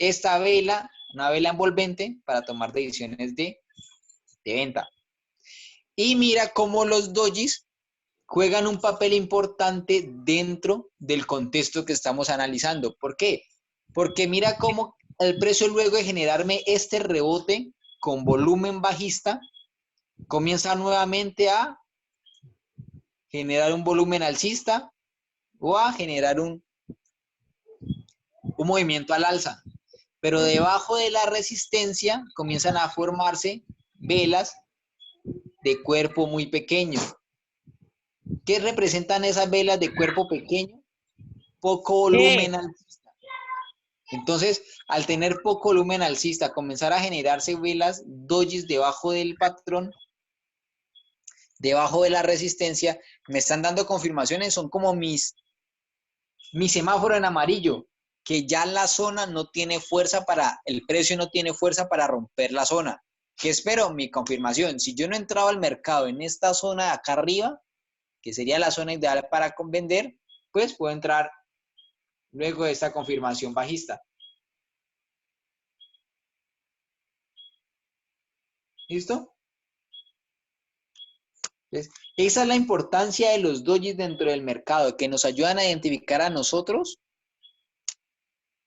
esta vela, una vela envolvente, para tomar decisiones de venta. Y mira cómo los dojis juegan un papel importante dentro del contexto que estamos analizando. ¿Por qué? Porque mira cómo el precio, luego de generarme este rebote con volumen bajista, comienza nuevamente a generar un volumen alcista o a generar un movimiento al alza. Pero debajo de la resistencia comienzan a formarse velas de cuerpo muy pequeño. ¿Qué representan esas velas de cuerpo pequeño? Poco volumen alcista. Entonces, al tener poco volumen alcista, comenzar a generarse velas dojis debajo del patrón, debajo de la resistencia, me están dando confirmaciones, son como mi semáforo en amarillo, que ya la zona no tiene fuerza para, el precio no tiene fuerza para romper la zona. ¿Qué espero? Mi confirmación. Si yo no entraba al mercado en esta zona de acá arriba, que sería la zona ideal para vender, pues puedo entrar luego de esta confirmación bajista. ¿Listo? Entonces, esa es la importancia de los dojis dentro del mercado, que nos ayudan a identificar a nosotros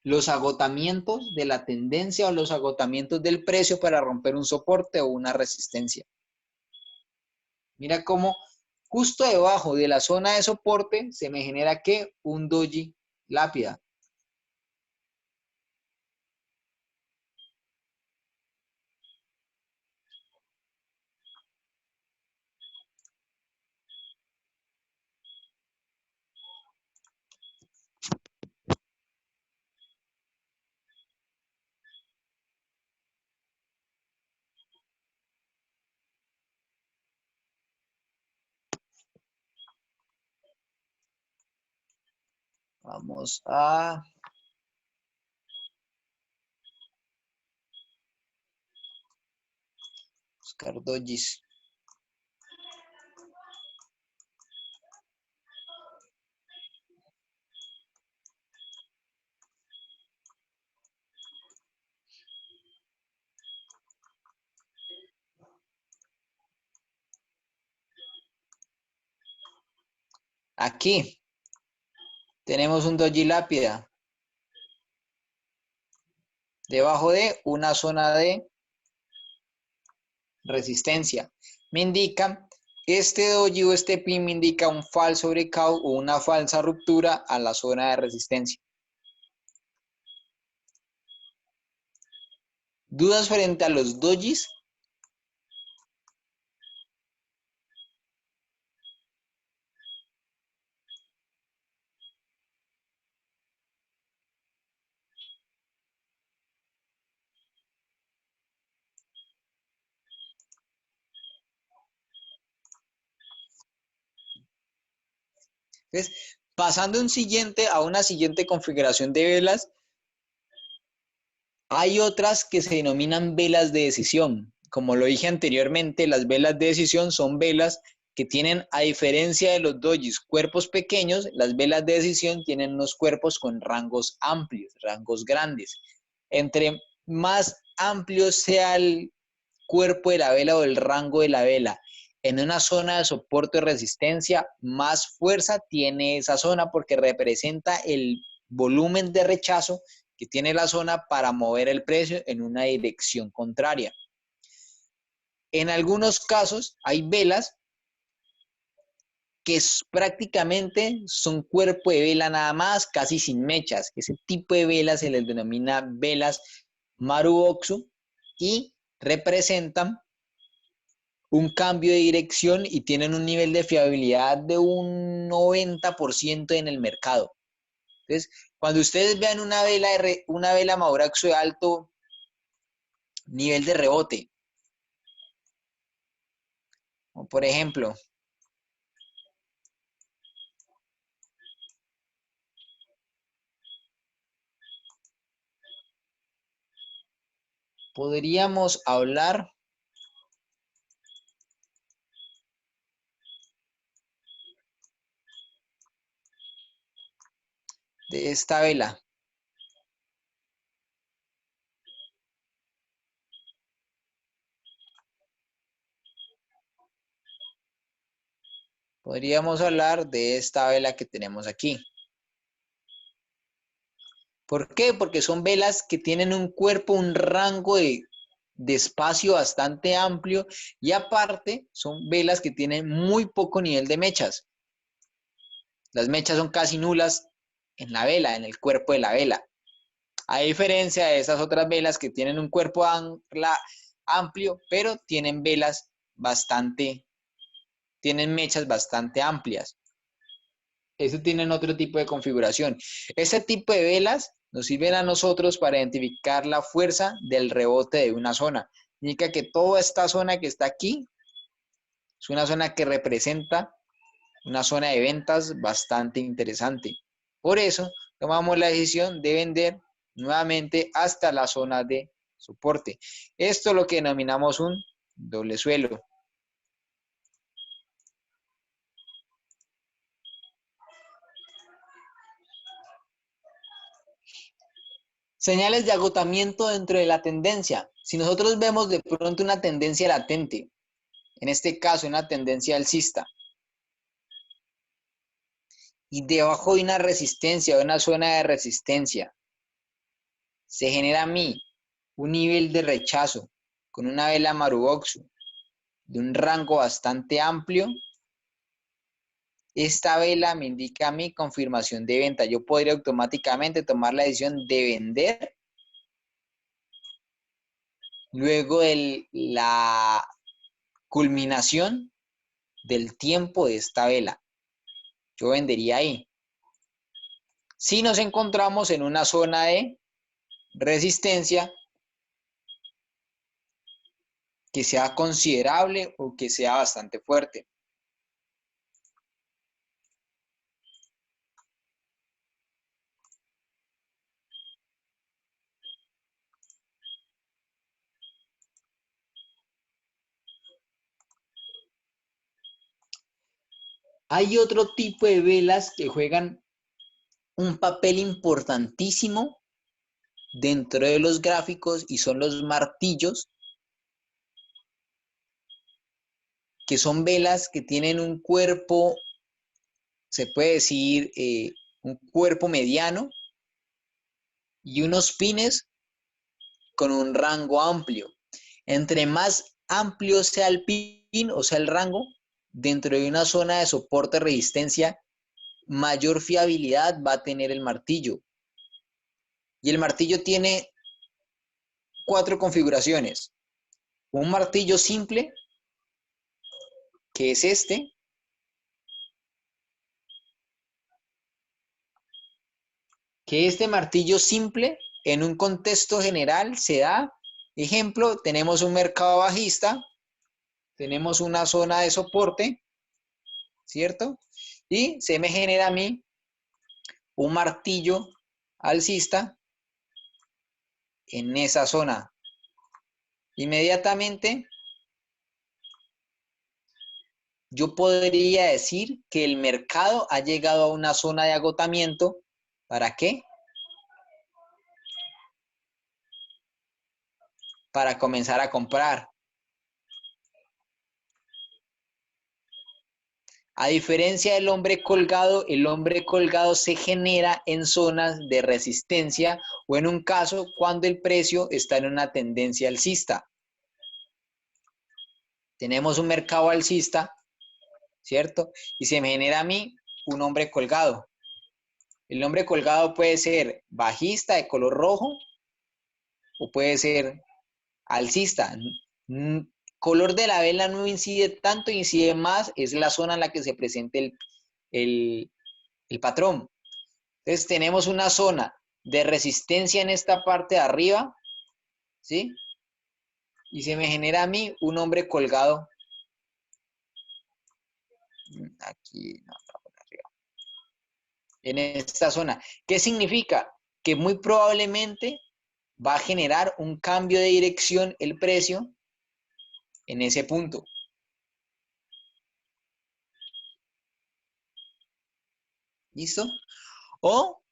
los agotamientos de la tendencia o los agotamientos del precio para romper un soporte o una resistencia. Mira cómo justo debajo de la zona de soporte se me genera ¿qué? Un doji lápida. Vamos a buscar dojis. Aquí tenemos un doji lápida debajo de una zona de resistencia. Me indica, este doji o este pin me indica un falso breakout o una falsa ruptura a la zona de resistencia. ¿Dudas frente a los dojis? Entonces, pasando a una siguiente configuración de velas, hay otras que se denominan velas de decisión. Como lo dije anteriormente, las velas de decisión son velas que tienen, a diferencia de los dojis, cuerpos pequeños. Las velas de decisión tienen unos cuerpos con rangos amplios, rangos grandes. Entre más amplio sea el cuerpo de la vela o el rango de la vela en una zona de soporte o resistencia, más fuerza tiene esa zona porque representa el volumen de rechazo que tiene la zona para mover el precio en una dirección contraria. En algunos casos hay velas que prácticamente son cuerpo de vela nada más, casi sin mechas. Ese tipo de velas se les denomina velas Marubozu y representan un cambio de dirección y tienen un nivel de fiabilidad de un 90% en el mercado. Entonces, cuando ustedes vean una vela Marubozu de alto nivel de rebote, o por ejemplo, podríamos hablar de esta vela. Podríamos hablar de esta vela que tenemos aquí. ¿Por qué? Porque son velas que tienen un cuerpo, un rango de espacio bastante amplio y aparte son velas que tienen muy poco nivel de mechas. Las mechas son casi nulas en la vela, en el cuerpo de la vela. A diferencia de esas otras velas que tienen un cuerpo amplio, pero tienen tienen mechas bastante amplias. Eso tienen otro tipo de configuración. Ese tipo de velas nos sirven a nosotros para identificar la fuerza del rebote de una zona. Indica que toda esta zona que está aquí es una zona que representa una zona de ventas bastante interesante. Por eso tomamos la decisión de vender nuevamente hasta la zona de soporte. Esto es lo que denominamos un doble suelo. Señales de agotamiento dentro de la tendencia. Si nosotros vemos de pronto una tendencia latente, en este caso una tendencia alcista, y debajo de una resistencia, de una zona de resistencia, se genera a mí un nivel de rechazo con una vela Maruboxu de un rango bastante amplio, esta vela me indica mi confirmación de venta. Yo podría automáticamente tomar la decisión de vender luego de la culminación del tiempo de esta vela. Yo vendería ahí. Si nos encontramos en una zona de resistencia que sea considerable o que sea bastante fuerte. Hay otro tipo de velas que juegan un papel importantísimo dentro de los gráficos y son los martillos, que son velas que tienen un cuerpo, se puede decir, un cuerpo mediano y unos pines con un rango amplio. Entre más amplio sea el pin, o sea el rango, dentro de una zona de soporte resistencia, mayor fiabilidad va a tener el martillo. Y el martillo tiene 4 configuraciones. Un martillo simple, que es este. Que este martillo simple, en un contexto general, se da. Ejemplo, tenemos un mercado bajista, tenemos una zona de soporte, ¿cierto? Y se me genera a mí un martillo alcista en esa zona. Inmediatamente yo podría decir que el mercado ha llegado a una zona de agotamiento. ¿Para qué? Para comenzar a comprar. A diferencia del hombre colgado, el hombre colgado se genera en zonas de resistencia o en un caso cuando el precio está en una tendencia alcista. Tenemos un mercado alcista, ¿cierto? Y se me genera a mí un hombre colgado. El hombre colgado puede ser bajista de color rojo o puede ser alcista. Color de la vela no incide tanto, incide más, es la zona en la que se presenta el patrón. Entonces tenemos una zona de resistencia en esta parte de arriba, ¿sí? Y se me genera a mí un hombre colgado. Aquí, no, arriba. En esta zona. ¿Qué significa? Que muy probablemente va a generar un cambio de dirección el precio en ese punto. ¿Listo? O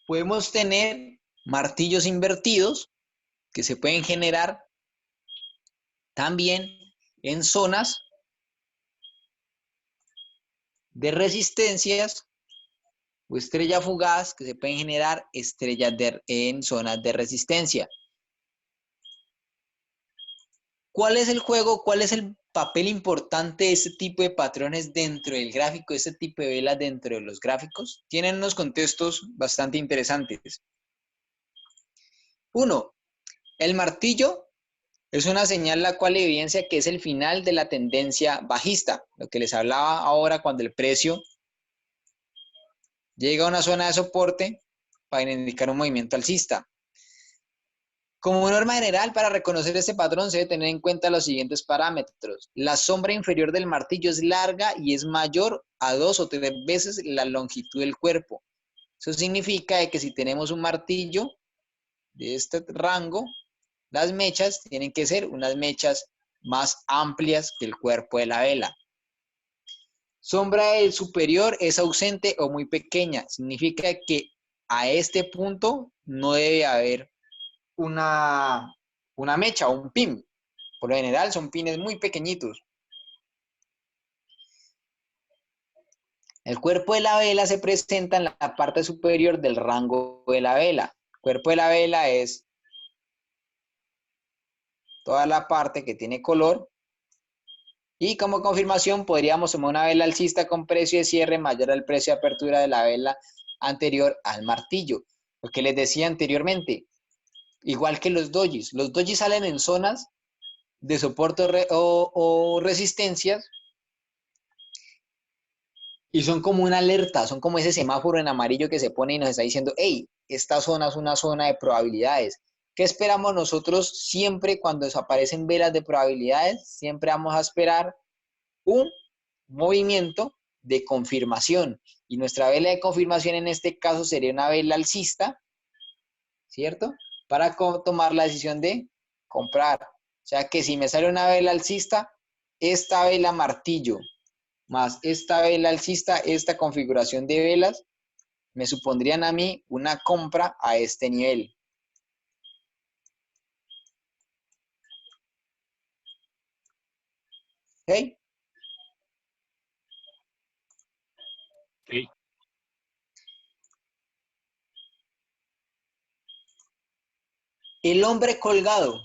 podemos tener martillos invertidos que se pueden generar también en zonas de resistencias o estrella fugaz que se pueden generar estrellas en zonas de resistencia. ¿Cuál es el juego? ¿Cuál es el papel importante de este tipo de patrones dentro del gráfico, de este tipo de velas dentro de los gráficos? Tienen unos contextos bastante interesantes. Uno, el martillo es una señal la cual evidencia que es el final de la tendencia bajista, lo que les hablaba ahora cuando el precio llega a una zona de soporte para indicar un movimiento alcista. Como norma general, para reconocer este patrón se debe tener en cuenta los siguientes parámetros. La sombra inferior del martillo es larga y es mayor a 2 o 3 veces la longitud del cuerpo. Eso significa que si tenemos un martillo de este rango, las mechas tienen que ser unas mechas más amplias que el cuerpo de la vela. Sombra del superior es ausente o muy pequeña. Significa que a este punto no debe haber una mecha o un pin. Por lo general son pines muy pequeñitos. El cuerpo de la vela se presenta en la parte superior del rango de la vela. El cuerpo de la vela es toda la parte que tiene color. Y como confirmación podríamos tomar una vela alcista con precio de cierre mayor al precio de apertura de la vela anterior al martillo. Lo que les decía anteriormente, igual que los dojis salen en zonas de soporte o resistencias y son como una alerta, son como ese semáforo en amarillo que se pone y nos está diciendo, hey, esta zona es una zona de probabilidades. ¿Qué esperamos nosotros siempre cuando desaparecen velas de probabilidades? Siempre vamos a esperar un movimiento de confirmación. Y nuestra vela de confirmación en este caso sería una vela alcista, ¿cierto? Para tomar la decisión de comprar. O sea que si me sale una vela alcista, esta vela martillo más esta vela alcista, esta configuración de velas, me supondrían a mí una compra a este nivel. ¿Ok? Sí. El hombre colgado,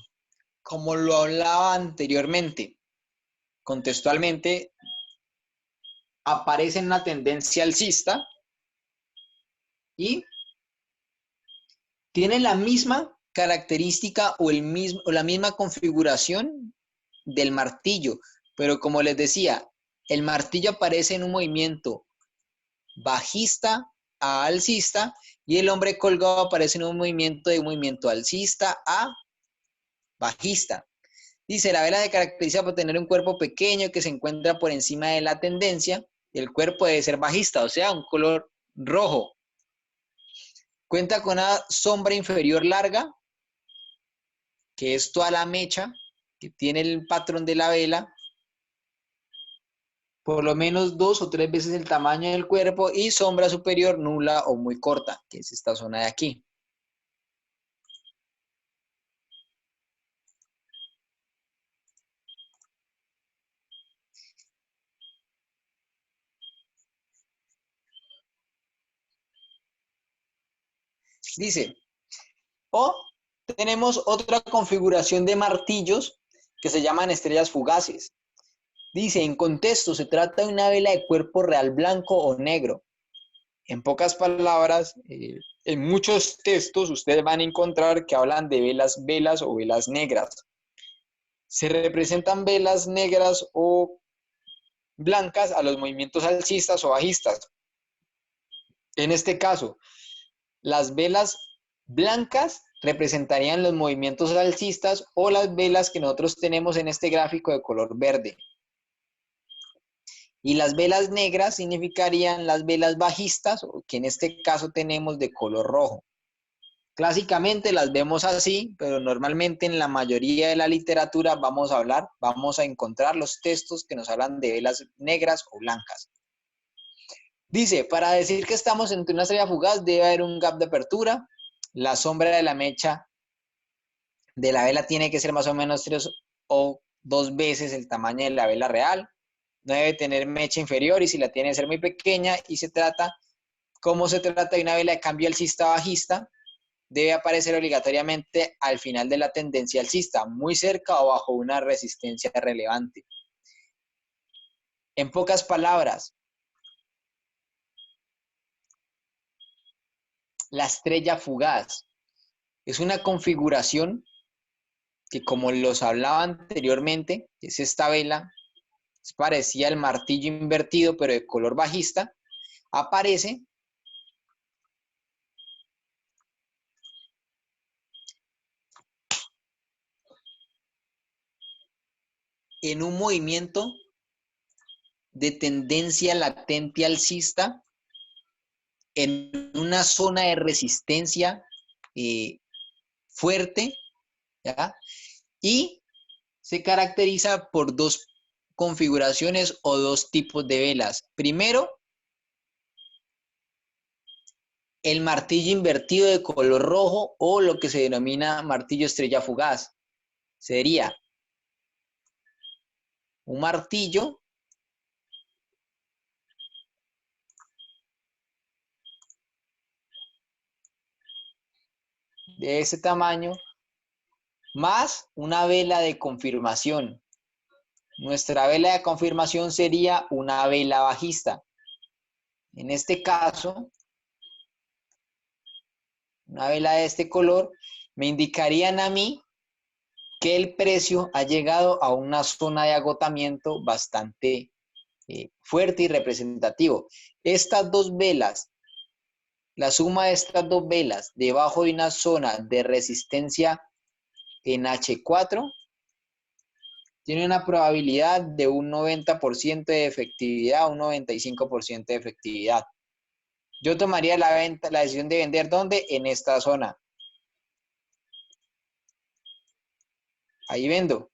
como lo hablaba anteriormente, contextualmente, aparece en una tendencia alcista y tiene la misma característica o la misma configuración del martillo, pero como les decía, el martillo aparece en un movimiento bajista a alcista y el hombre colgado aparece en un movimiento alcista a bajista. Dice, la vela se caracteriza por tener un cuerpo pequeño que se encuentra por encima de la tendencia y el cuerpo debe ser bajista, o sea, un color rojo. Cuenta con una sombra inferior larga, que es toda la mecha que tiene el patrón de la vela, por lo menos 2 o 3 veces el tamaño del cuerpo, y sombra superior nula o muy corta, que es esta zona de aquí. Dice, o tenemos otra configuración de martillos que se llaman estrellas fugaces. Dice, en contexto, se trata de una vela de cuerpo real blanco o negro. En pocas palabras, en muchos textos ustedes van a encontrar que hablan de velas o velas negras. Se representan velas negras o blancas a los movimientos alcistas o bajistas. En este caso, las velas blancas representarían los movimientos alcistas o las velas que nosotros tenemos en este gráfico de color verde. Y las velas negras significarían las velas bajistas, que en este caso tenemos de color rojo. Clásicamente las vemos así, pero normalmente en la mayoría de la literatura vamos a encontrar los textos que nos hablan de velas negras o blancas. Dice, para decir que estamos entre una estrella fugaz debe haber un gap de apertura. La sombra de la mecha de la vela tiene que ser más o menos 3 o 2 veces el tamaño de la vela real. no debe tener mecha inferior y si la tiene debe ser muy pequeña y como se trata de una vela de cambio alcista bajista, debe aparecer obligatoriamente al final de la tendencia alcista, muy cerca o bajo una resistencia relevante. En pocas palabras, la estrella fugaz es una configuración que, como los hablaba anteriormente, es esta vela, es parecida al martillo invertido, pero de color bajista, aparece en un movimiento de tendencia latente alcista en una zona de resistencia fuerte, ¿ya? Y se caracteriza por dos configuraciones o dos tipos de velas. Primero, el martillo invertido de color rojo o lo que se denomina martillo estrella fugaz. Sería un martillo de ese tamaño más una vela de confirmación. Nuestra vela de confirmación sería una vela bajista. En este caso, una vela de este color me indicarían a mí que el precio ha llegado a una zona de agotamiento bastante fuerte y representativo. Estas dos velas, la suma de estas dos velas debajo de una zona de resistencia en H4 tiene una probabilidad de un 90% de efectividad, un 95% de efectividad. Yo tomaría la decisión de vender, ¿dónde? En esta zona. Ahí vendo.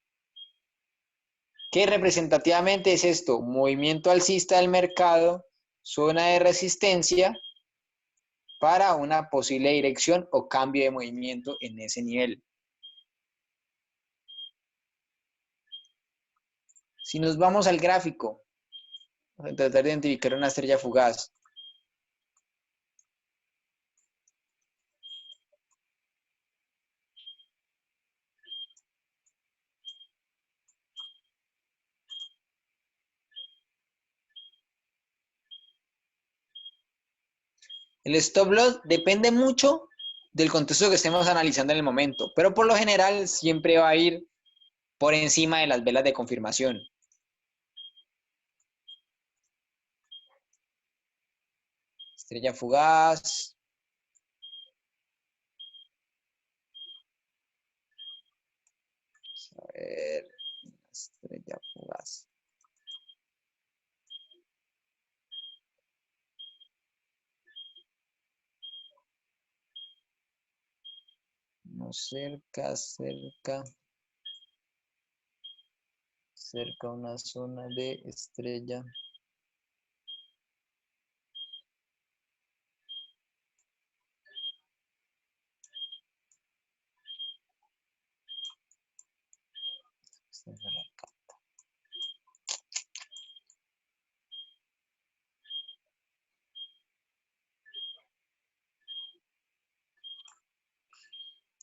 ¿Qué representativamente es esto? Movimiento alcista del mercado, zona de resistencia para una posible dirección o cambio de movimiento en ese nivel. Si nos vamos al gráfico, vamos a tratar de identificar una estrella fugaz. El stop loss depende mucho del contexto que estemos analizando en el momento, pero por lo general siempre va a ir por encima de las velas de confirmación. Estrella fugaz. A ver, estrella fugaz. No, cerca a una zona de estrella.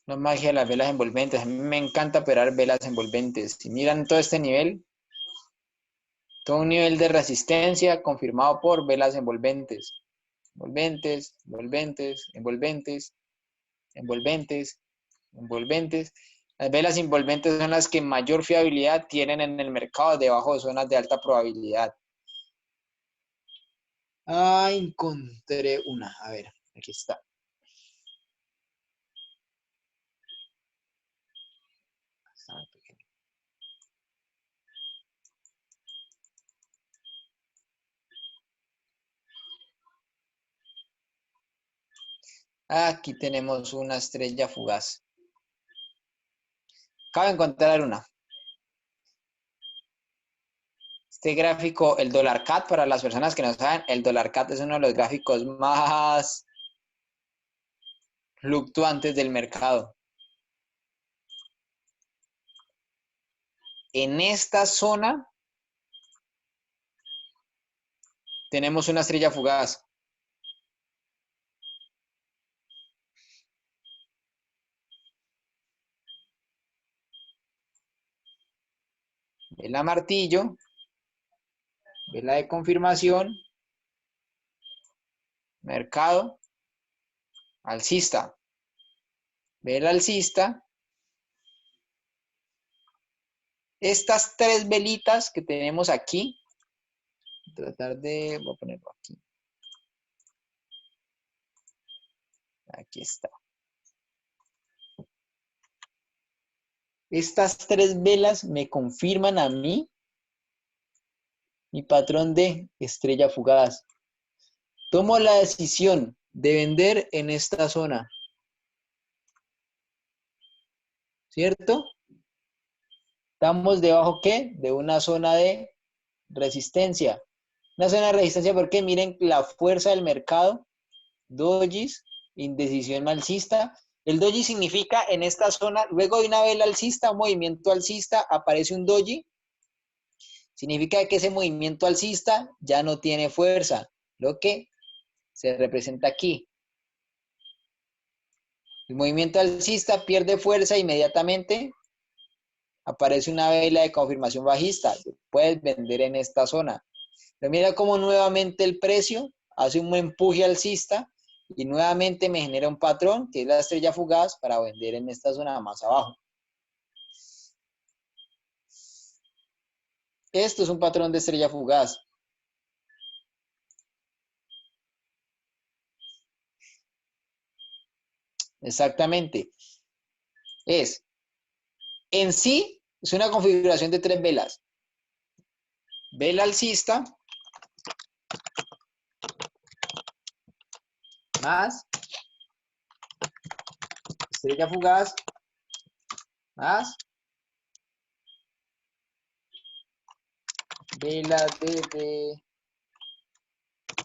La magia de las velas envolventes. A mí me encanta operar velas envolventes. Si miran todo este nivel, todo un nivel de resistencia confirmado por velas envolventes. Envolventes, envolventes, envolventes, envolventes, envolventes. Las velas envolventes son las que mayor fiabilidad tienen en el mercado debajo de zonas de alta probabilidad. Ah, encontré una. A ver, aquí está. Aquí tenemos una estrella fugaz. Acabo de encontrar una. Este gráfico, el dólar CAT, para las personas que no saben, el dólar CAT es uno de los gráficos más fluctuantes del mercado. En esta zona tenemos una estrella fugaz. Vela martillo, vela de confirmación, mercado, alcista. Vela alcista. Estas tres velitas que tenemos aquí, voy a ponerlo aquí. Aquí está. Estas tres velas me confirman a mí mi patrón de estrella fugaz. Tomo la decisión de vender en esta zona. ¿Cierto? Estamos debajo, ¿qué? De una zona de resistencia. Una zona de resistencia porque miren la fuerza del mercado. Dojis, indecisión alcista. El doji significa en esta zona, luego de una vela alcista, un movimiento alcista, aparece un doji. Significa que ese movimiento alcista ya no tiene fuerza, lo que se representa aquí. El movimiento alcista pierde fuerza inmediatamente, aparece una vela de confirmación bajista. Puedes vender en esta zona. Pero mira cómo nuevamente el precio hace un empuje alcista y nuevamente me genera un patrón que es la estrella fugaz para vender en esta zona más abajo. Esto es un patrón de estrella fugaz. Exactamente. En sí, es una configuración de tres velas. Vela alcista, más estrella fugaz, más vela de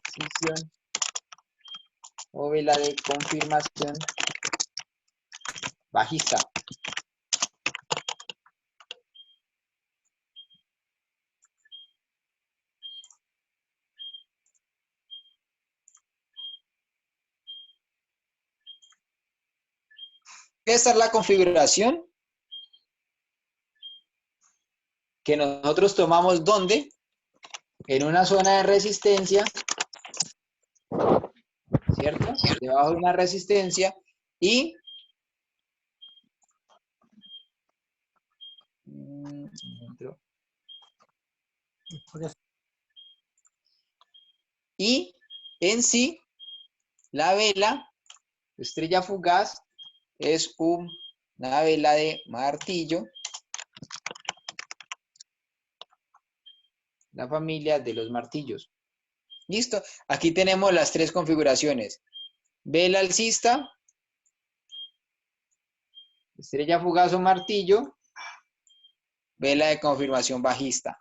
decisión o vela de confirmación bajista. Esta es la configuración que nosotros tomamos ¿dónde? En una zona de resistencia, ¿cierto? Debajo de una resistencia y en sí la vela estrella fugaz es una vela de martillo, la familia de los martillos. ¿Listo? Aquí tenemos las tres configuraciones. Vela alcista, estrella fugaz o martillo, vela de confirmación bajista.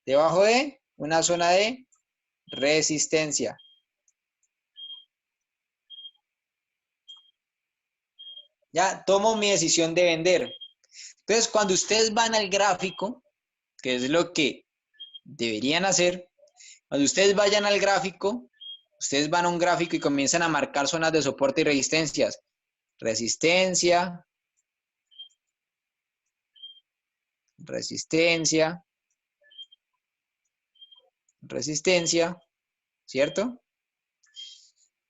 Debajo de una zona de resistencia. Ya tomo mi decisión de vender. Entonces, cuando ustedes van al gráfico, que es lo que deberían hacer, cuando ustedes vayan al gráfico, ustedes van a un gráfico y comienzan a marcar zonas de soporte y resistencias. Resistencia, resistencia, resistencia, ¿cierto?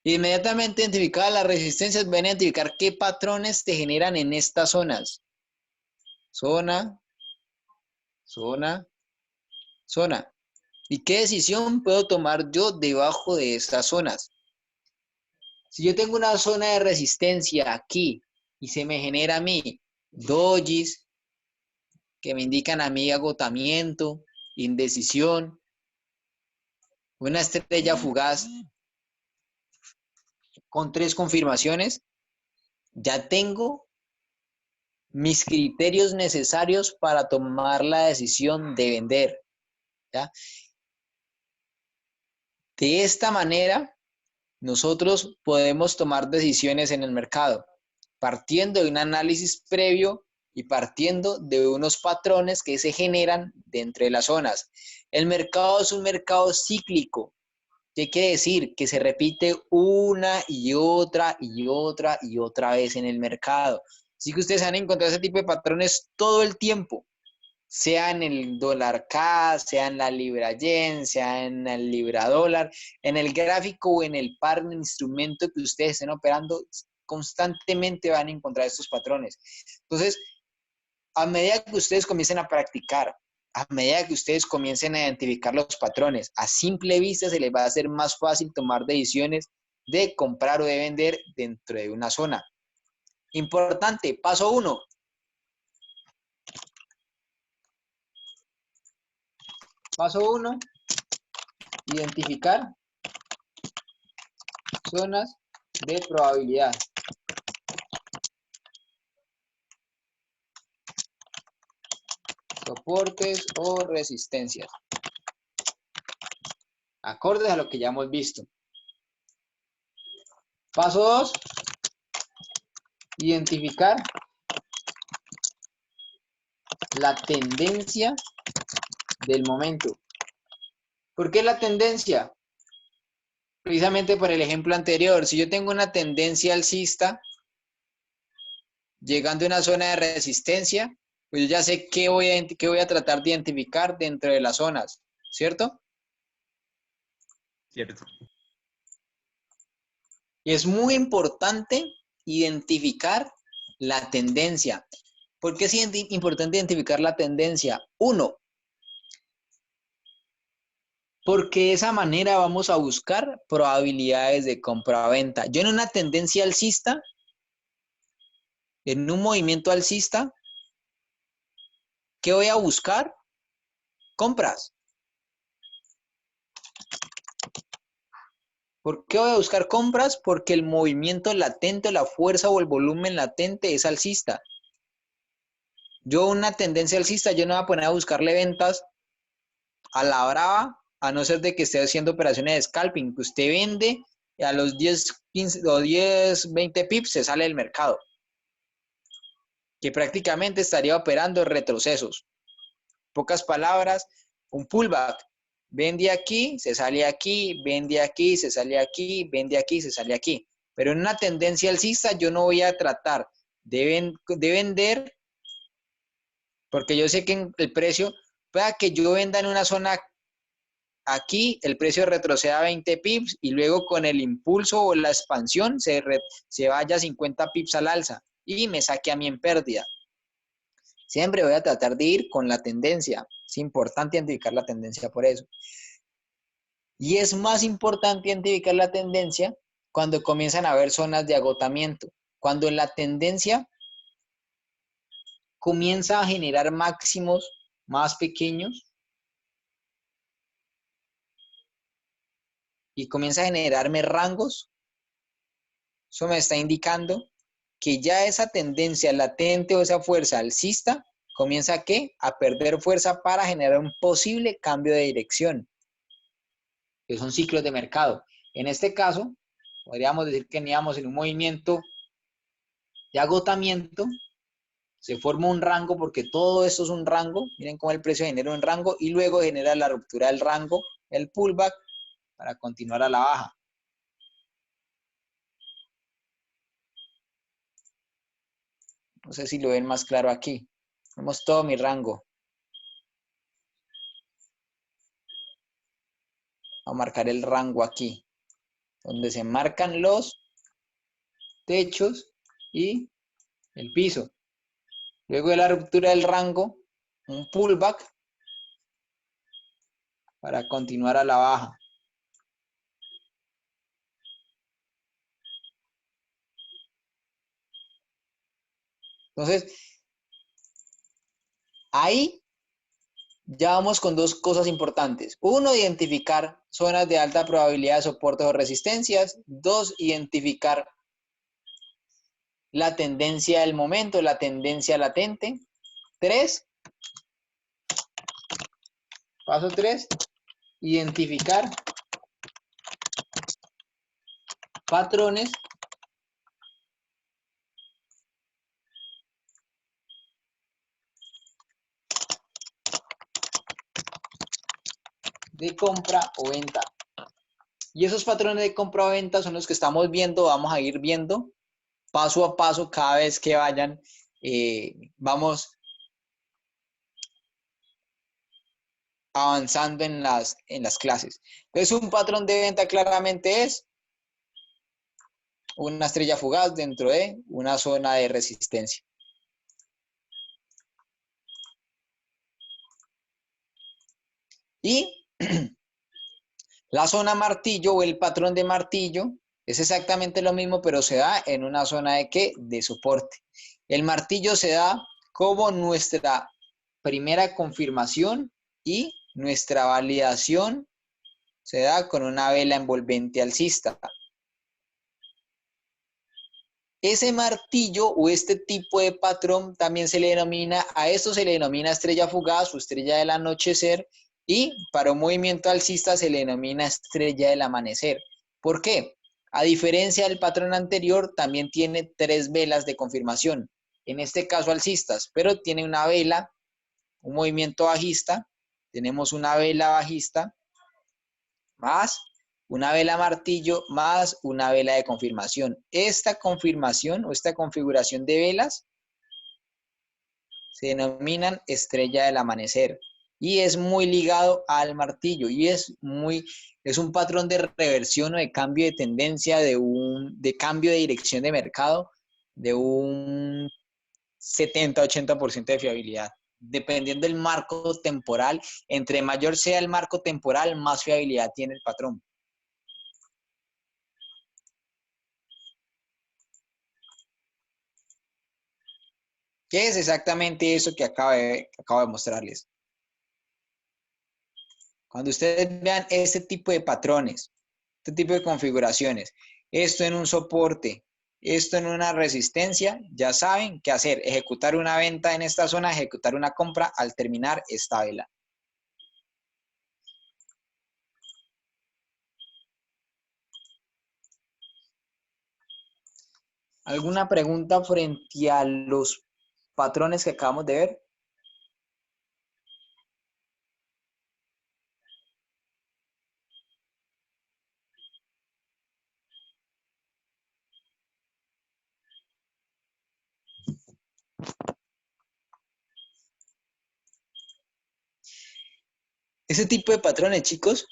Inmediatamente identificadas las resistencias, van a identificar qué patrones se generan en estas zonas. Zona, zona, zona. ¿Y qué decisión puedo tomar yo debajo de estas zonas? Si yo tengo una zona de resistencia aquí y se me genera a mí dojis que me indican a mí agotamiento, indecisión, una estrella fugaz con tres confirmaciones, ya tengo mis criterios necesarios para tomar la decisión de vender. ¿Ya? De esta manera, nosotros podemos tomar decisiones en el mercado, partiendo de un análisis previo y partiendo de unos patrones que se generan dentro de las zonas. El mercado es un mercado cíclico. ¿Qué quiere decir? Que se repite una y otra y otra y otra vez en el mercado. Así que ustedes van a encontrar ese tipo de patrones todo el tiempo, sea en el dólar K, sea en la libra yen, sea en el libra dólar, en el gráfico o en el par de instrumento que ustedes estén operando, constantemente van a encontrar estos patrones. Entonces, a medida que ustedes comiencen a practicar, a medida que ustedes comiencen a identificar los patrones, a simple vista se les va a hacer más fácil tomar decisiones de comprar o de vender dentro de una zona. Importante, paso 1. Paso 1, identificar zonas de probabilidad. Soportes o resistencias. Acordes a lo que ya hemos visto. Paso 2, identificar la tendencia del momento. ¿Por qué la tendencia? Precisamente por el ejemplo anterior, si yo tengo una tendencia alcista, llegando a una zona de resistencia, pues yo ya sé qué voy a tratar de identificar dentro de las zonas, ¿cierto? Cierto. Y es muy importante identificar la tendencia. ¿Por qué es importante identificar la tendencia? 1, porque de esa manera vamos a buscar probabilidades de compra-venta. Yo en una tendencia alcista, en un movimiento alcista, ¿qué voy a buscar? Compras. ¿Por qué voy a buscar compras? Porque el movimiento latente, la fuerza o el volumen latente es alcista. Yo una tendencia alcista, yo no voy a poner a buscarle ventas a la brava, a no ser de que esté haciendo operaciones de scalping, que usted vende y a los 10, 15 o 10, 20 pips se sale del mercado, que prácticamente estaría operando retrocesos. Pocas palabras, un pullback. Vende aquí, se sale aquí, vende aquí, se sale aquí, vende aquí, se sale aquí. Pero en una tendencia alcista yo no voy a tratar de vender, porque yo sé que el precio, pueda que yo venda en una zona aquí, el precio retroceda 20 pips y luego con el impulso o la expansión se vaya 50 pips al alza y me saque a mí en pérdida. Siempre voy a tratar de ir con la tendencia. Es importante identificar la tendencia por eso. Y es más importante identificar la tendencia cuando comienzan a haber zonas de agotamiento. Cuando la tendencia comienza a generar máximos más pequeños y comienza a generarme rangos, eso me está indicando que ya esa tendencia latente o esa fuerza alcista comienza ¿a qué? A perder fuerza para generar un posible cambio de dirección, que son ciclos de mercado. En este caso, podríamos decir que teníamos en un movimiento de agotamiento, se forma un rango porque todo esto es un rango, miren cómo el precio genera un rango y luego genera la ruptura del rango, el pullback, para continuar a la baja. No sé si lo ven más claro aquí. Vemos todo mi rango. Voy a marcar el rango aquí, donde se marcan los techos y el piso. Luego de la ruptura del rango, un pullback para continuar a la baja. Entonces, ahí ya vamos con dos cosas importantes. 1, identificar zonas de alta probabilidad de soportes o resistencias. 2, identificar la tendencia del momento, la tendencia latente. 3, paso 3, identificar patrones de compra o venta. Y esos patrones de compra o venta son los que estamos viendo, vamos a ir viendo paso a paso cada vez que vayan, vamos avanzando en las clases. Entonces, un patrón de venta claramente es una estrella fugaz dentro de una zona de resistencia. Y la zona martillo o el patrón de martillo es exactamente lo mismo, pero se da en una zona de ¿qué? De soporte. El martillo se da como nuestra primera confirmación y nuestra validación se da con una vela envolvente alcista. Ese martillo o este tipo de patrón también se le denomina, a esto se le denomina estrella fugaz o estrella del anochecer, y para un movimiento alcista se le denomina estrella del amanecer. ¿Por qué? A diferencia del patrón anterior, también tiene 3 velas de confirmación, en este caso alcistas, pero tiene una vela, un movimiento bajista, tenemos una vela bajista, más una vela martillo, más una vela de confirmación. Esta confirmación o esta configuración de velas se denominan estrella del amanecer y es muy ligado al martillo y es un patrón de reversión o de cambio de tendencia, de cambio de dirección de mercado de un 70-80% de fiabilidad. Dependiendo del marco temporal, entre mayor sea el marco temporal, más fiabilidad tiene el patrón. ¿Qué es exactamente eso que acabo de mostrarles? Cuando ustedes vean este tipo de patrones, este tipo de configuraciones, esto en un soporte, esto en una resistencia, ya saben qué hacer. Ejecutar una venta en esta zona, ejecutar una compra al terminar esta vela. ¿Alguna pregunta frente a los patrones que acabamos de ver? Ese tipo de patrones, chicos,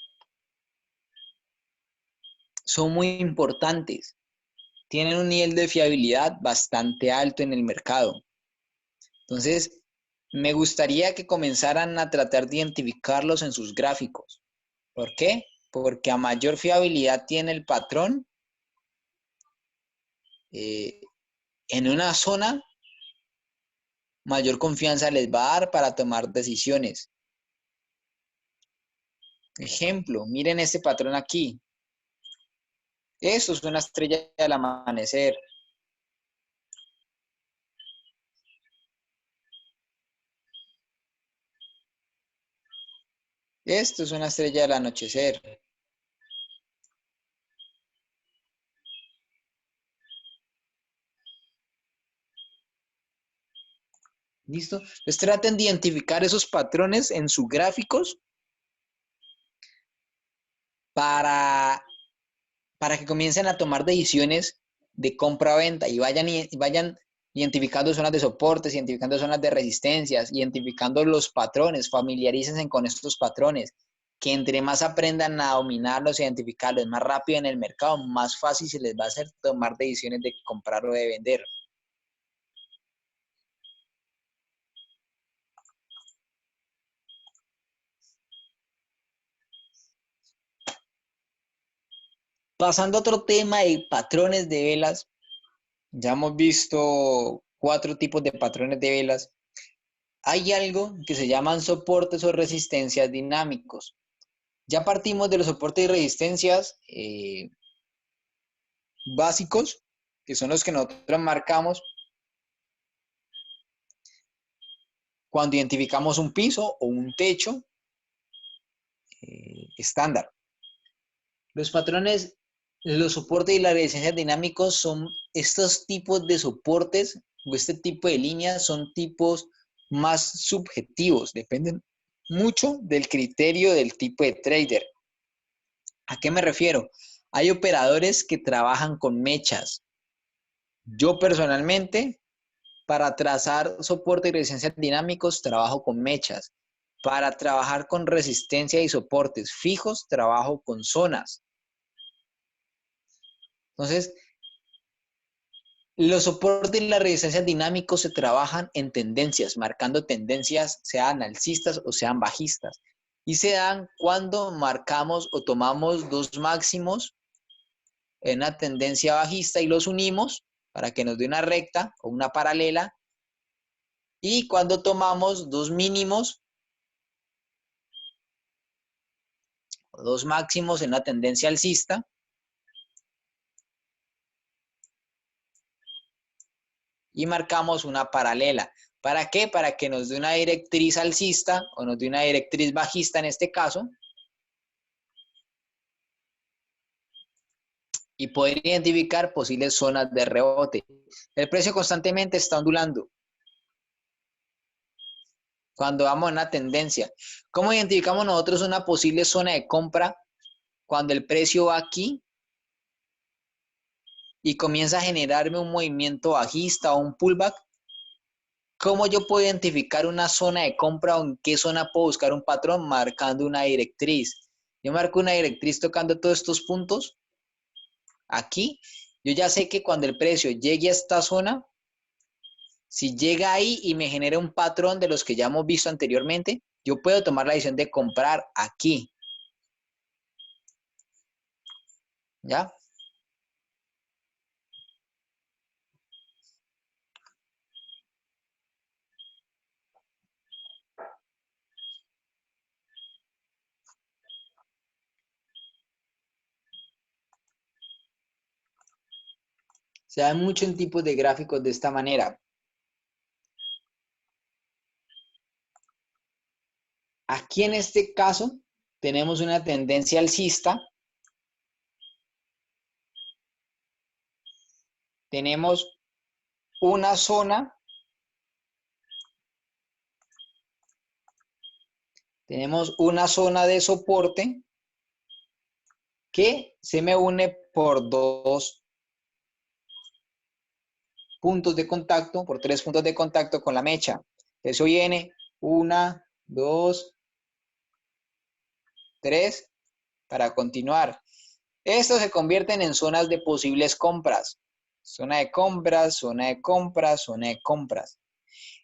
son muy importantes. Tienen un nivel de fiabilidad bastante alto en el mercado. Entonces, me gustaría que comenzaran a tratar de identificarlos en sus gráficos. ¿Por qué? Porque a mayor fiabilidad tiene el patrón en una zona, mayor confianza les va a dar para tomar decisiones. Ejemplo, miren este patrón aquí. Esto es una estrella del amanecer. Esto es una estrella del anochecer. ¿Listo? Pues traten de identificar esos patrones en sus gráficos para que comiencen a tomar decisiones de compra o venta y vayan identificando zonas de soportes, identificando zonas de resistencias, identificando los patrones, familiarícense con estos patrones, que entre más aprendan a dominarlos, identificarlos más rápido en el mercado, más fácil se les va a hacer tomar decisiones de comprar o de vender. Pasando a otro tema de patrones de velas, ya hemos visto 4 tipos de patrones de velas. Hay algo que se llaman soportes o resistencias dinámicos. Ya partimos de los soportes y resistencias básicos, que son los que nosotros marcamos cuando identificamos un piso o un techo estándar. Los patrones, los soportes y las resistencias dinámicos son estos tipos de soportes o este tipo de líneas son tipos más subjetivos, dependen mucho del criterio del tipo de trader. ¿A qué me refiero? Hay operadores que trabajan con mechas. Yo personalmente, para trazar soporte y resistencia dinámicos, trabajo con mechas. Para trabajar con resistencia y soportes fijos, trabajo con zonas. Entonces, los soportes y las resistencias dinámicos se trabajan en tendencias, marcando tendencias, sean alcistas o sean bajistas. Y se dan cuando marcamos o tomamos dos máximos en una tendencia bajista y los unimos para que nos dé una recta o una paralela. Y cuando tomamos dos mínimos o dos máximos en una tendencia alcista y marcamos una paralela. ¿Para qué? Para que nos dé una directriz alcista o nos dé una directriz bajista en este caso. Y poder identificar posibles zonas de rebote. El precio constantemente está ondulando. Cuando vamos a una tendencia. ¿Cómo identificamos nosotros una posible zona de compra? Cuando el precio va aquí y comienza a generarme un movimiento bajista o un pullback. ¿Cómo yo puedo identificar una zona de compra o en qué zona puedo buscar un patrón? Marcando una directriz. Yo marco una directriz tocando todos estos puntos. Aquí, yo ya sé que cuando el precio llegue a esta zona, si llega ahí y me genera un patrón de los que ya hemos visto anteriormente, yo puedo tomar la decisión de comprar aquí. ¿Ya? Se da mucho en tipos de gráficos de esta manera. Aquí en este caso tenemos una tendencia alcista. Tenemos una zona. Tenemos una zona de soporte que se me une por dos puntos de contacto, por tres puntos de contacto con la mecha. Eso viene 1, 2, 3 para continuar. Estos se convierten en zonas de posibles compras. Zona de compras, zona de compras, zona de compras.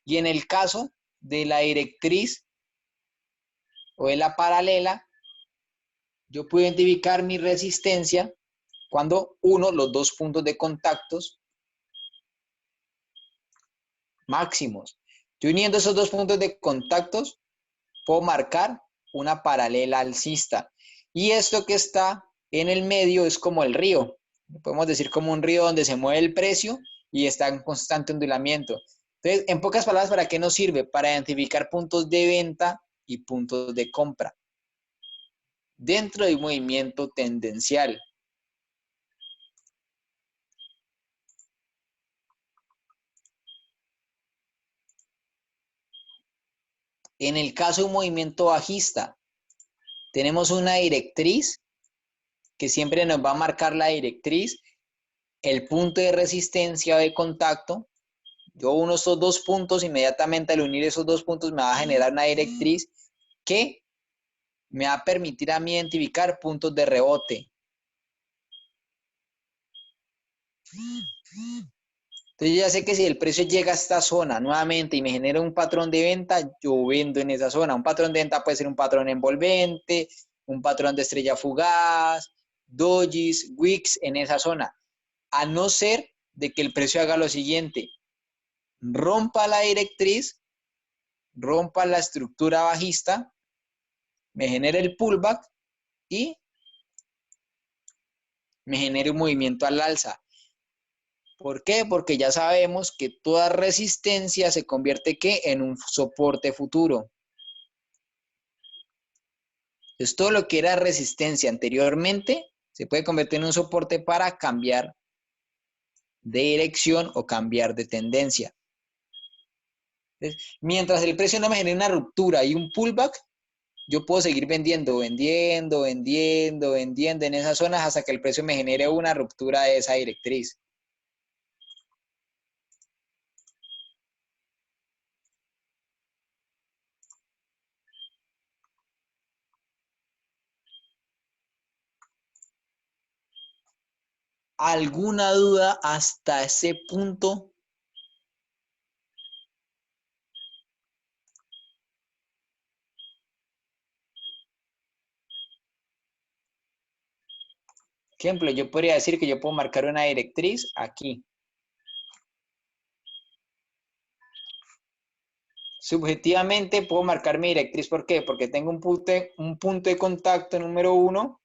Y en el caso de la directriz o de la paralela, yo puedo identificar mi resistencia cuando uno los dos puntos de contactos máximos. Yo uniendo esos dos puntos de contactos, puedo marcar una paralela alcista. Y esto que está en el medio es como el río. Podemos decir como un río donde se mueve el precio y está en constante ondulamiento. Entonces, en pocas palabras, ¿para qué nos sirve? Para identificar puntos de venta y puntos de compra dentro de un movimiento tendencial. En el caso de un movimiento bajista, tenemos una directriz que siempre nos va a marcar la directriz, el punto de resistencia o de contacto. Yo uno estos dos puntos, inmediatamente al unir esos dos puntos me va a generar una directriz que me va a permitir a mí identificar puntos de rebote. Entonces yo ya sé que si el precio llega a esta zona nuevamente y me genera un patrón de venta, yo vendo en esa zona. Un patrón de venta puede ser un patrón envolvente, un patrón de estrella fugaz, dojis, wicks en esa zona. A no ser de que el precio haga lo siguiente, rompa la directriz, rompa la estructura bajista, me genere el pullback y me genere un movimiento al alza. ¿Por qué? Porque ya sabemos que toda resistencia se convierte ¿qué? En un soporte futuro. Entonces, todo lo que era resistencia anteriormente se puede convertir en un soporte para cambiar de dirección o cambiar de tendencia. Entonces, mientras el precio no me genere una ruptura y un pullback, yo puedo seguir vendiendo en esas zonas hasta que el precio me genere una ruptura de esa directriz. ¿Alguna duda hasta ese punto? Ejemplo, yo podría decir que yo puedo marcar una directriz aquí. Subjetivamente puedo marcar mi directriz. ¿Por qué? Porque tengo un punto de contacto número 1,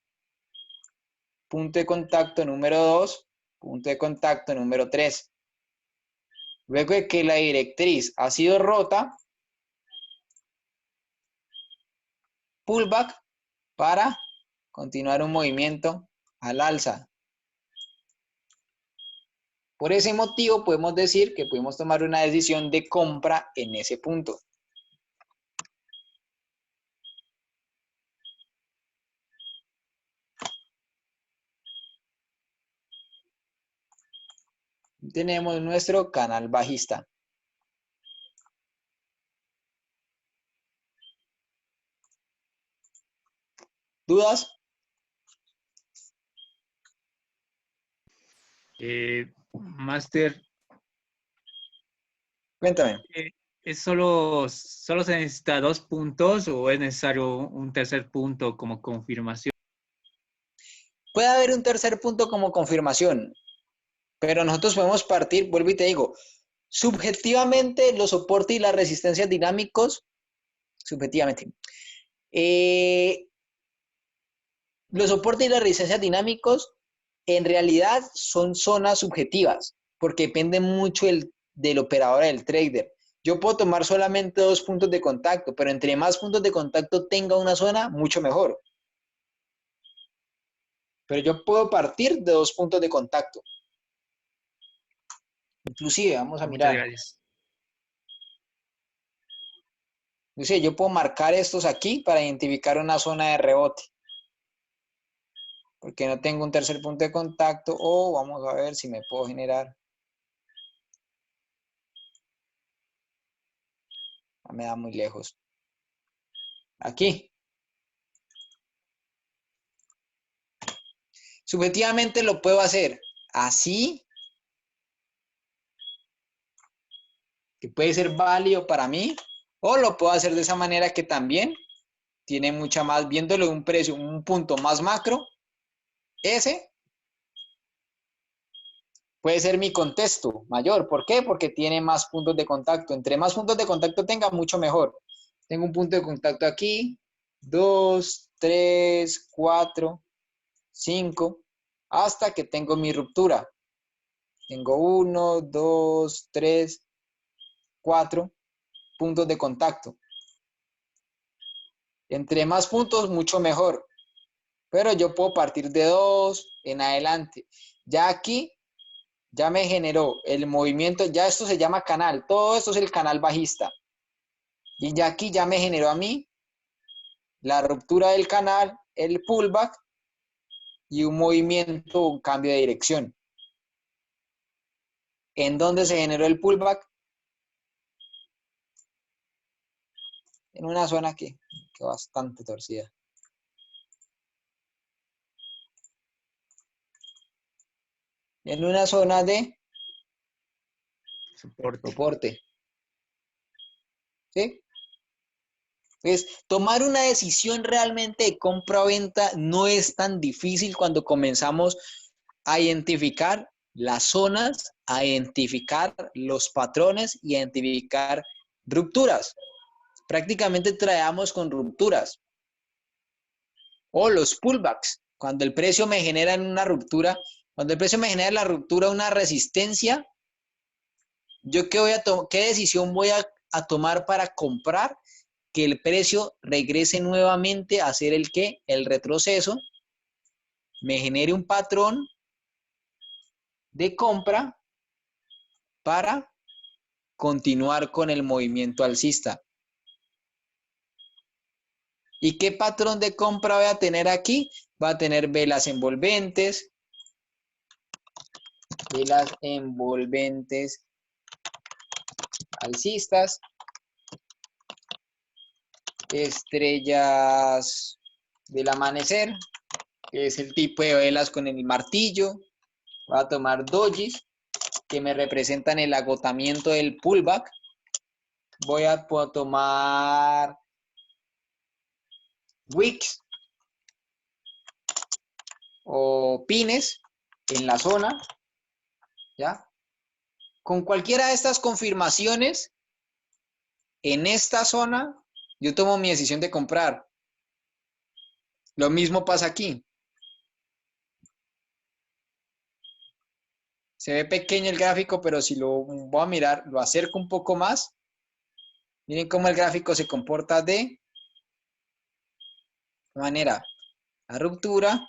punto de contacto número 2, punto de contacto número 3. Luego de que la directriz ha sido rota, pullback para continuar un movimiento al alza. Por ese motivo podemos decir que pudimos tomar una decisión de compra en ese punto. Tenemos nuestro canal bajista. ¿Dudas? Máster, Cuéntame. ¿es solo se necesita 2 puntos o es necesario un tercer punto como confirmación? Puede haber un tercer punto como confirmación, pero nosotros podemos partir, vuelvo y te digo, subjetivamente los soportes y las resistencias dinámicos, subjetivamente, los soportes y las resistencias dinámicos en realidad son zonas subjetivas, porque dependen mucho del operador, del trader. Yo puedo tomar solamente 2 puntos de contacto, pero entre más puntos de contacto tenga una zona, mucho mejor. Pero yo puedo partir de 2 puntos de contacto. Inclusive, vamos a Muchas mirar. gracias. Inclusive, yo puedo marcar estos aquí para identificar una zona de rebote. Porque no tengo un tercer punto de contacto. O vamos a ver si me puedo generar. No me da muy lejos. Aquí. Subjetivamente lo puedo hacer así, que puede ser válido para mí, o lo puedo hacer de esa manera que también tiene mucha más, viéndolo de un precio, un punto más macro, ese puede ser mi contexto mayor. ¿Por qué? Porque tiene más puntos de contacto. Entre más puntos de contacto tenga, mucho mejor. Tengo un punto de contacto aquí, 2, 3, 4, 5, hasta que tengo mi ruptura. Tengo 1, 2, 3, 4 puntos de contacto. Entre más puntos, mucho mejor. Pero yo puedo partir de 2 en adelante. Ya aquí, ya me generó el movimiento, ya esto se llama canal. Todo esto es el canal bajista. Y ya aquí ya me generó a mí la ruptura del canal, el pullback y un movimiento, un cambio de dirección. ¿En dónde se generó el pullback? En una zona que bastante torcida. En una zona de soporte. ¿Sí? Entonces, tomar una decisión realmente de compra o venta no es tan difícil cuando comenzamos a identificar las zonas, a identificar los patrones y a identificar rupturas. Prácticamente traemos con rupturas. O los pullbacks, cuando el precio me genera una ruptura, cuando el precio me genera la ruptura, una resistencia, ¿yo qué decisión voy a tomar para comprar? Que el precio regrese nuevamente a hacer el qué, el retroceso, me genere un patrón de compra para continuar con el movimiento alcista. ¿Y qué patrón de compra voy a tener aquí? Va a tener velas envolventes alcistas, estrellas del amanecer, que es el tipo de velas con el martillo. Voy a tomar dojis, que me representan el agotamiento del pullback. Voy a tomar wicks o pines en la zona, ¿ya? Con cualquiera de estas confirmaciones, en esta zona, yo tomo mi decisión de comprar. Lo mismo pasa aquí. Se ve pequeño el gráfico, pero si lo voy a mirar, lo acerco un poco más. Miren cómo el gráfico se comporta de manera. La ruptura.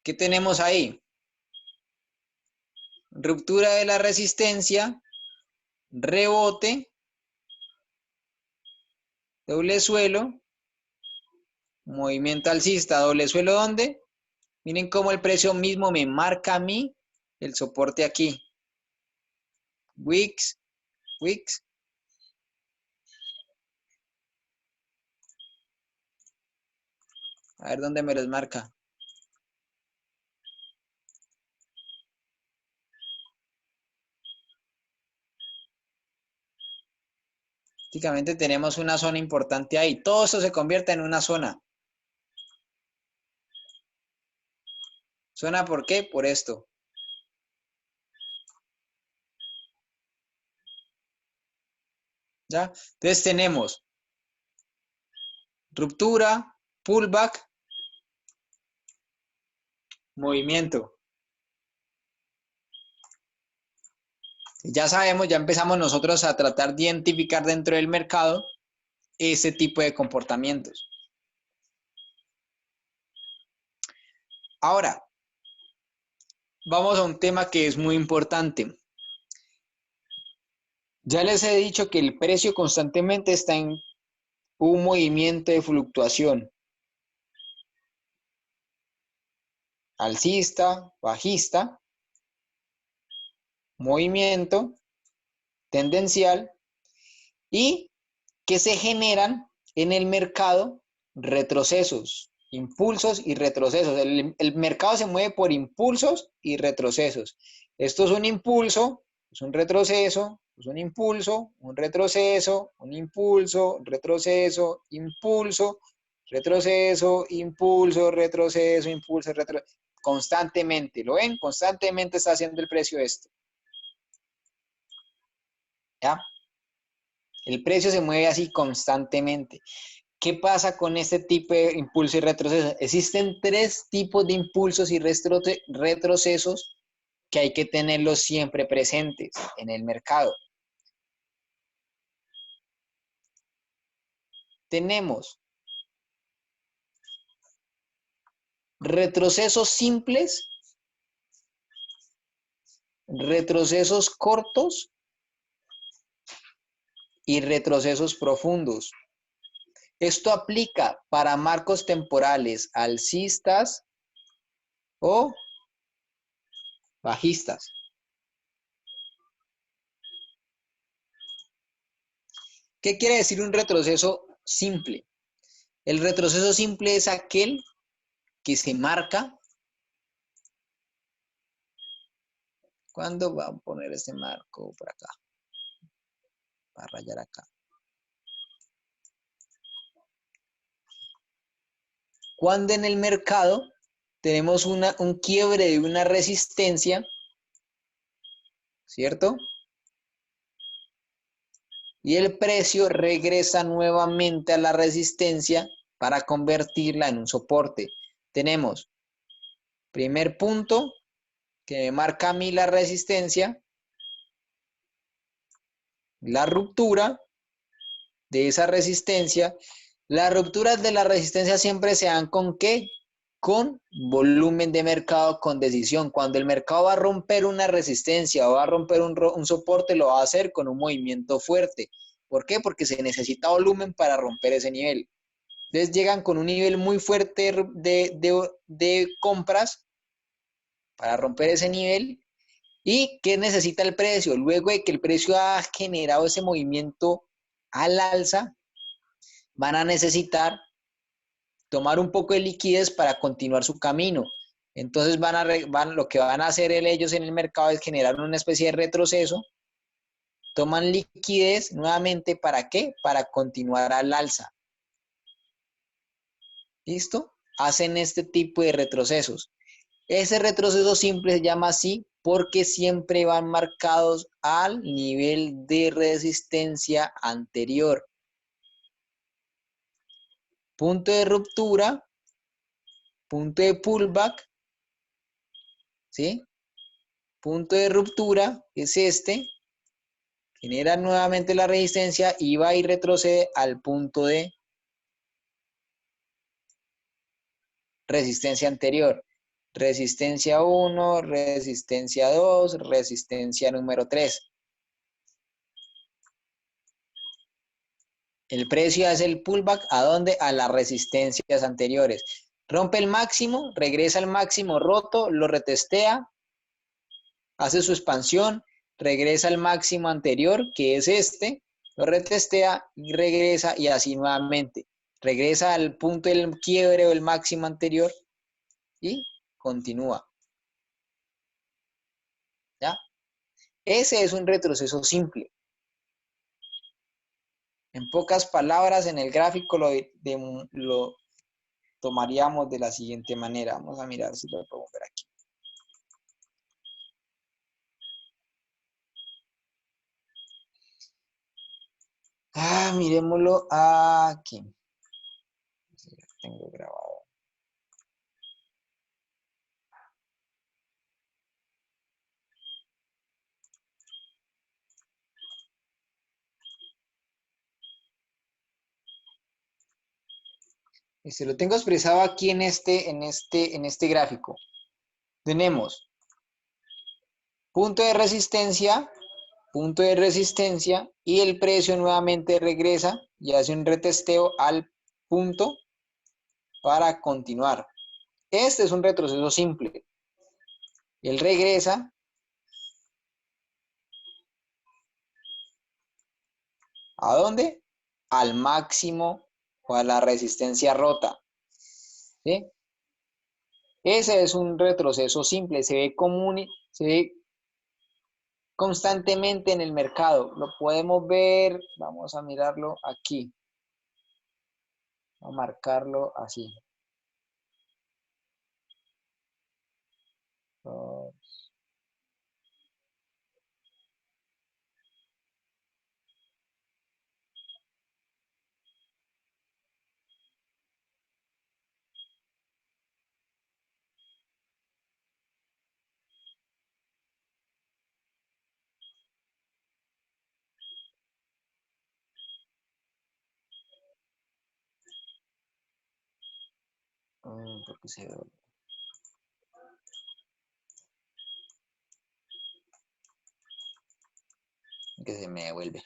¿Qué tenemos ahí? Ruptura de la resistencia, rebote, doble suelo, movimiento alcista, doble suelo, ¿dónde? Miren cómo el precio mismo me marca a mí el soporte aquí. Wicks. A ver dónde me los marca. Prácticamente tenemos una zona importante ahí. Todo eso se convierte en una zona. ¿Zona por qué? Por esto. ¿Ya? Entonces tenemos ruptura, pullback, movimiento. Ya sabemos, ya empezamos nosotros a tratar de identificar dentro del mercado ese tipo de comportamientos. Ahora, vamos a un tema que es muy importante. Ya les he dicho que el precio constantemente está en un movimiento de fluctuación. Alcista, bajista, movimiento, tendencial, y que se generan en el mercado retrocesos, impulsos y retrocesos. El mercado se mueve por impulsos y retrocesos. Esto es un impulso, es un retroceso, es un impulso, un retroceso, un impulso, retroceso, impulso, retroceso, impulso, retroceso, impulso, retroceso. Constantemente, ¿lo ven? Constantemente está haciendo el precio esto. ¿Ya? El precio se mueve así constantemente. ¿Qué pasa con este tipo de impulso y retroceso? Existen tres tipos de impulsos y retrocesos que hay que tenerlos siempre presentes en el mercado. Tenemos retrocesos simples, retrocesos cortos y retrocesos profundos. Esto aplica para marcos temporales alcistas o bajistas. ¿Qué quiere decir un retroceso simple? El retroceso simple es aquel que se marca. ¿Cuándo va a poner este marco por acá? Va a rayar acá. Cuando en el mercado tenemos un quiebre de una resistencia, ¿cierto? Y el precio regresa nuevamente a la resistencia para convertirla en un soporte. Tenemos primer punto que marca a mí la resistencia, la ruptura de esa resistencia. Las rupturas de la resistencia siempre se dan ¿con qué? con volumen de mercado, con decisión. Cuando el mercado va a romper una resistencia o va a romper un soporte, lo va a hacer con un movimiento fuerte. ¿Por qué? Porque se necesita volumen para romper ese nivel. Entonces llegan con un nivel muy fuerte de compras para romper ese nivel. ¿Y qué necesita el precio? Luego de que el precio ha generado ese movimiento al alza, van a necesitar tomar un poco de liquidez para continuar su camino. Entonces lo que van a hacer ellos en el mercado es generar una especie de retroceso, toman liquidez nuevamente, ¿para qué? Para continuar al alza. ¿Listo? Hacen este tipo de retrocesos. Ese retroceso simple se llama así porque siempre van marcados al nivel de resistencia anterior. Punto de ruptura, punto de pullback, ¿sí? Punto de ruptura es este, genera nuevamente la resistencia y va y retrocede al punto de resistencia anterior. Resistencia 1, resistencia 2, resistencia número 3. El precio hace el pullback, ¿a dónde? A las resistencias anteriores. Rompe el máximo, regresa al máximo roto, lo retestea, hace su expansión, regresa al máximo anterior, que es este, lo retestea y regresa y así nuevamente. Regresa al punto del quiebre o el máximo anterior y continúa. ¿Ya? Ese es un retroceso simple. En pocas palabras, en el gráfico lo tomaríamos de la siguiente manera. Vamos a mirar si lo podemos ver aquí. Miremoslo aquí. Tengo grabado. Lo tengo expresado aquí en este gráfico. Tenemos punto de resistencia y el precio nuevamente regresa y hace un retesteo al punto para continuar. Este es un retroceso simple. Él regresa ¿a dónde? Al máximo o a la resistencia rota. ¿Sí? Ese es un retroceso simple, se ve constantemente en el mercado. Lo podemos ver, vamos a mirarlo aquí. Vamos a marcarlo así. Porque se me devuelve.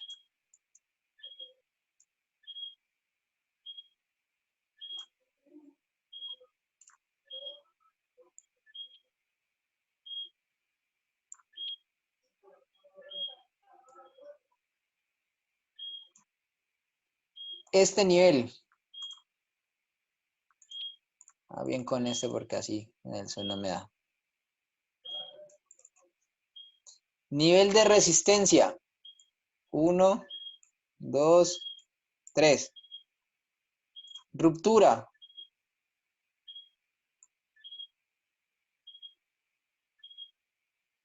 Este nivel. Bien con este porque así el sol no me da. Nivel de resistencia. 1, 2, 3. Ruptura.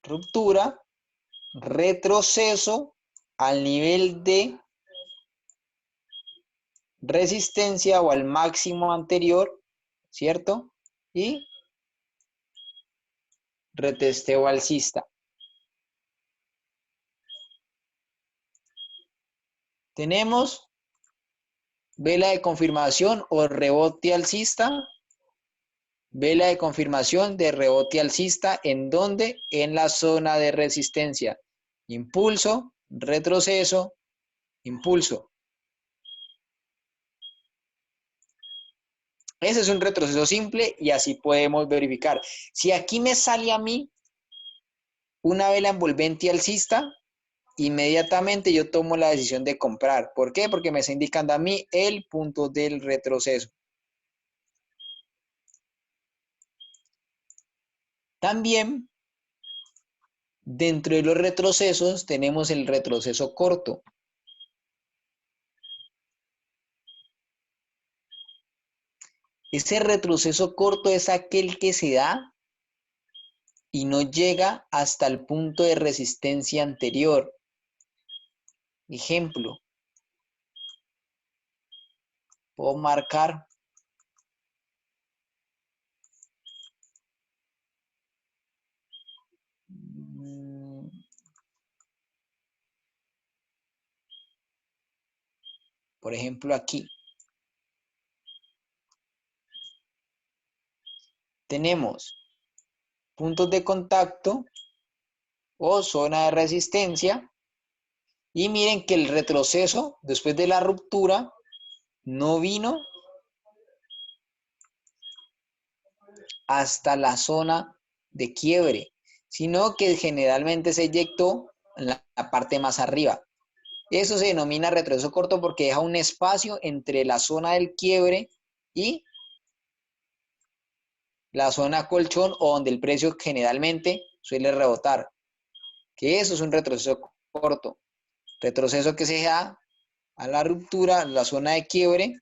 Ruptura. Retroceso al nivel de resistencia o al máximo anterior, ¿cierto? Y retesteo alcista. Tenemos vela de confirmación o rebote alcista, Vela de confirmación de rebote alcista. ¿En dónde? En la zona de resistencia. Impulso, retroceso, impulso. Ese es un retroceso simple y así podemos verificar. Si aquí me sale a mí una vela envolvente alcista, inmediatamente yo tomo la decisión de comprar. ¿Por qué? Porque me está indicando a mí el punto del retroceso. También, dentro de los retrocesos, tenemos el retroceso corto. Ese retroceso corto es aquel que se da y no llega hasta el punto de resistencia anterior. Ejemplo, puedo marcar por ejemplo aquí. Tenemos puntos de contacto o zona de resistencia y miren que el retroceso después de la ruptura no vino hasta la zona de quiebre, sino que generalmente se eyectó en la parte más arriba. Eso se denomina retroceso corto porque deja un espacio entre la zona del quiebre y la zona colchón o donde el precio generalmente suele rebotar, que eso es un retroceso corto. Retroceso que se da a la ruptura, la zona de quiebre,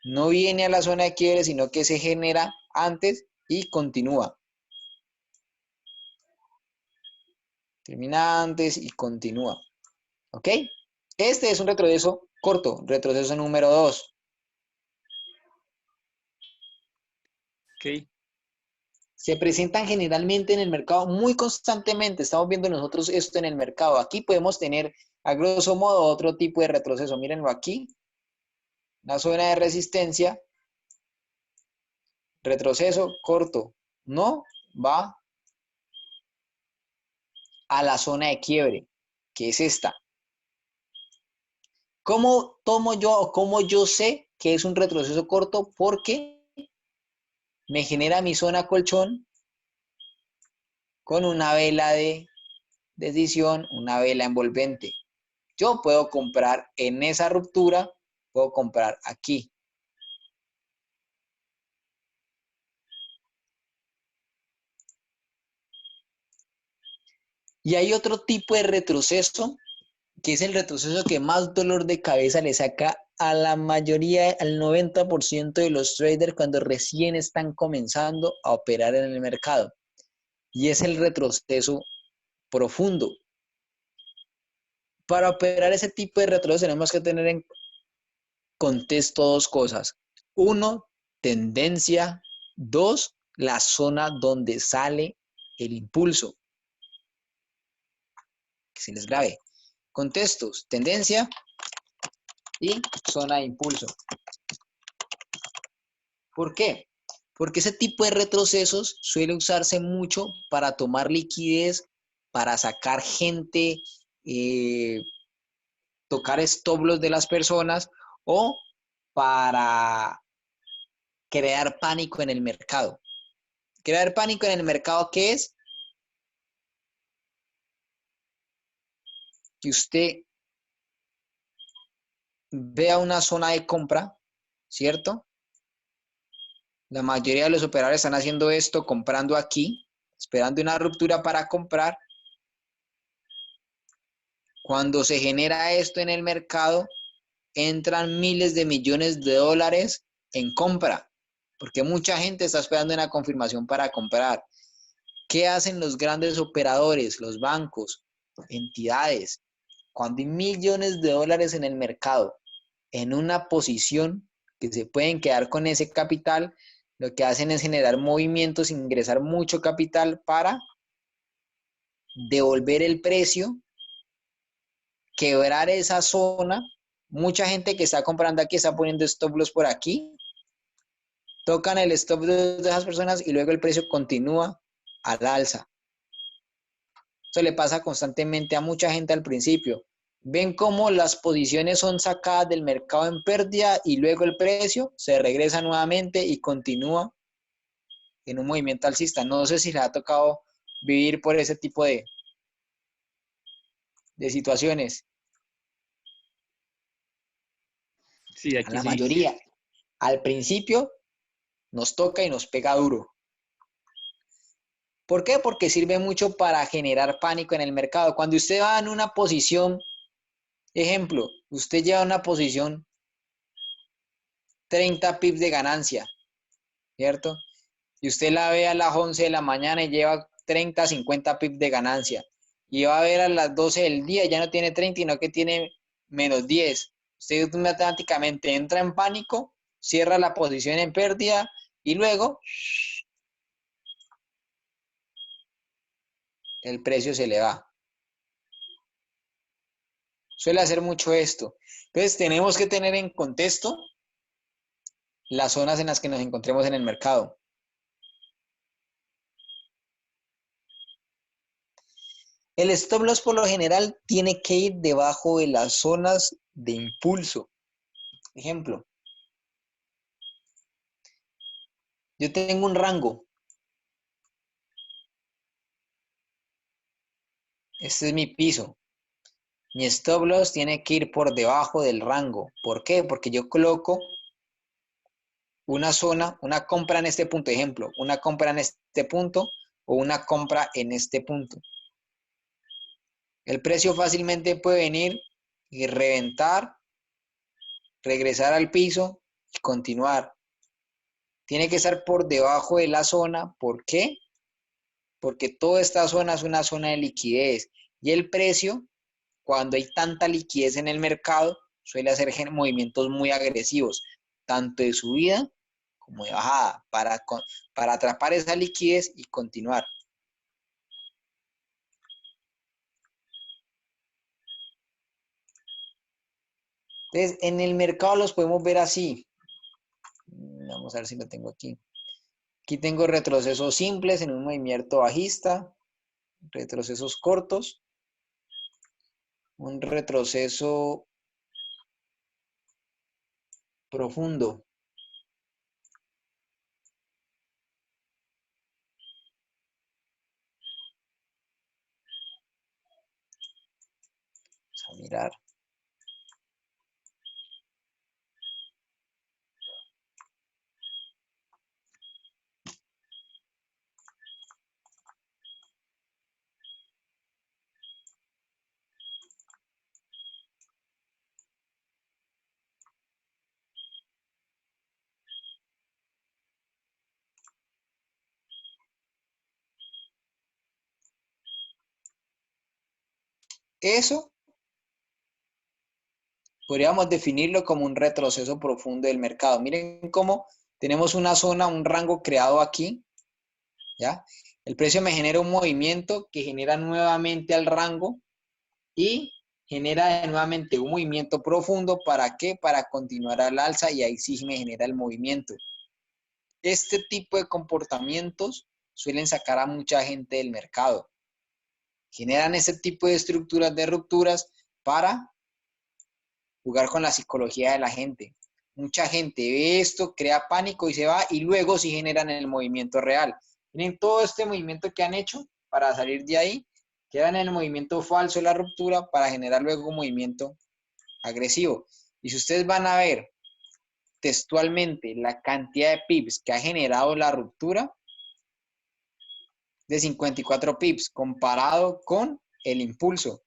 no viene a la zona de quiebre, sino que se genera antes y continúa. Termina antes y continúa. ¿Ok? Este es un retroceso corto, retroceso número 2. Ok. Se presentan generalmente en el mercado muy constantemente. Estamos viendo nosotros esto en el mercado. Aquí podemos tener, a grosso modo, otro tipo de retroceso. Mírenlo aquí. La zona de resistencia. Retroceso corto. No va a la zona de quiebre, que es esta. ¿Cómo tomo yo o cómo yo sé que es un retroceso corto? Porque me genera mi zona colchón con una vela de decisión, una vela envolvente. Yo puedo comprar en esa ruptura, puedo comprar aquí. Y hay otro tipo de retroceso, que es el retroceso que más dolor de cabeza le saca a la mayoría, al 90% de los traders cuando recién están comenzando a operar en el mercado. Y es el retroceso profundo. Para operar ese tipo de retroceso tenemos que tener en contexto dos cosas. Uno, tendencia. Dos, la zona donde sale el impulso. Que se les grabe. Contextos, tendencia y zona de impulso. ¿Por qué? Porque ese tipo de retrocesos suele usarse mucho para tomar liquidez, para sacar gente, tocar stop loss de las personas o para crear pánico en el mercado. Crear pánico en el mercado, ¿qué es? Que usted vea una zona de compra, ¿cierto? La mayoría de los operadores están haciendo esto, comprando aquí, esperando una ruptura para comprar. Cuando se genera esto en el mercado, entran miles de millones de dólares en compra, porque mucha gente está esperando una confirmación para comprar. ¿Qué hacen los grandes operadores, los bancos, entidades? Cuando hay millones de dólares en el mercado, en una posición que se pueden quedar con ese capital, lo que hacen es generar movimientos, ingresar mucho capital para devolver el precio, quebrar esa zona. Mucha gente que está comprando aquí está poniendo stop loss por aquí tocan el stop de esas personas y luego el precio continúa al alza. Eso le pasa constantemente a mucha gente al principio. Ven cómo las posiciones son sacadas del mercado en pérdida y luego el precio se regresa nuevamente y continúa en un movimiento alcista. No sé si le ha tocado vivir por ese tipo de situaciones. Sí, A aquí la sí. mayoría. Al principio nos toca y nos pega duro. ¿Por qué? Porque sirve mucho para generar pánico en el mercado. Cuando usted va en una posición, ejemplo, usted lleva una posición 30 pips de ganancia, ¿cierto? Y usted la ve a las 11 de la mañana y lleva 30, 50 pips de ganancia. Y va a ver a las 12 del día, ya no tiene 30, sino que tiene menos 10. Usted automáticamente entra en pánico, cierra la posición en pérdida y luego el precio se le va. Suele hacer mucho esto. Entonces tenemos que tener en contexto las zonas en las que nos encontremos en el mercado. El stop loss por lo general tiene que ir debajo de las zonas de impulso. Ejemplo, yo tengo un rango. Este es mi piso. Mi stop loss tiene que ir por debajo del rango. ¿Por qué? Porque yo coloco una zona, una compra en este punto. Ejemplo, una compra en este punto o una compra en este punto. El precio fácilmente puede venir y reventar, regresar al piso y continuar. Tiene que estar por debajo de la zona. ¿Por qué? Porque toda esta zona es una zona de liquidez y el precio, cuando hay tanta liquidez en el mercado, suele hacer movimientos muy agresivos, tanto de subida como de bajada, para atrapar esa liquidez y continuar. Entonces, en el mercado los podemos ver así. Vamos a ver si lo tengo aquí. Aquí tengo retrocesos simples en un movimiento bajista, retrocesos cortos, un retroceso profundo. Vamos a mirar. Eso podríamos definirlo como un retroceso profundo del mercado. Miren cómo tenemos una zona, un rango creado aquí, ¿ya? El precio me genera un movimiento que genera nuevamente al rango y genera nuevamente un movimiento profundo. ¿Para qué? Para continuar al alza y ahí sí me genera el movimiento. Este tipo de comportamientos suelen sacar a mucha gente del mercado. Generan ese tipo de estructuras de rupturas para jugar con la psicología de la gente. Mucha gente ve esto, crea pánico y se va y luego sí generan el movimiento real. Miren todo este movimiento que han hecho para salir de ahí, quedan en el movimiento falso de la ruptura para generar luego un movimiento agresivo. Y si ustedes van a ver textualmente la cantidad de pips que ha generado la ruptura, de 54 pips comparado con el impulso,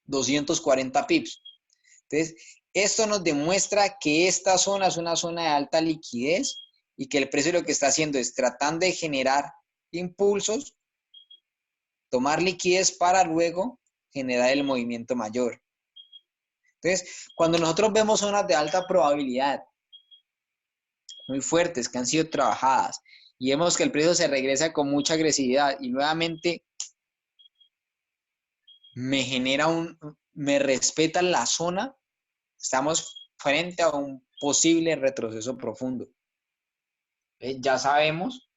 240 pips. Entonces, esto nos demuestra que esta zona es una zona de alta liquidez y que el precio lo que está haciendo es tratando de generar impulsos, tomar liquidez para luego generar el movimiento mayor. Entonces, cuando nosotros vemos zonas de alta probabilidad, muy fuertes, que han sido trabajadas, y vemos que el precio se regresa con mucha agresividad y nuevamente me respeta la zona, estamos frente a un posible retroceso profundo. Ya sabemos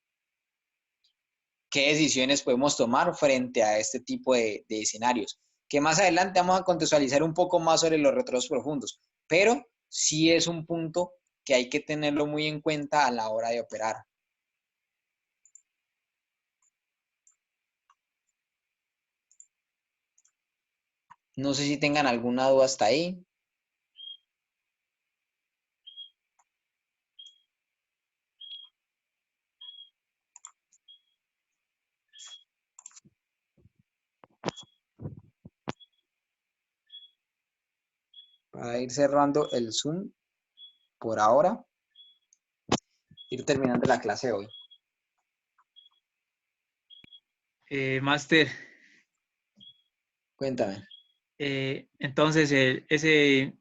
qué decisiones podemos tomar frente a este tipo de escenarios. Que más adelante vamos a contextualizar un poco más sobre los retrocesos profundos, pero sí es un punto que hay que tenerlo muy en cuenta a la hora de operar. No sé si tengan alguna duda hasta ahí. Para ir cerrando el Zoom por ahora, ir terminando la clase de hoy. Máster, Cuéntame. entonces ese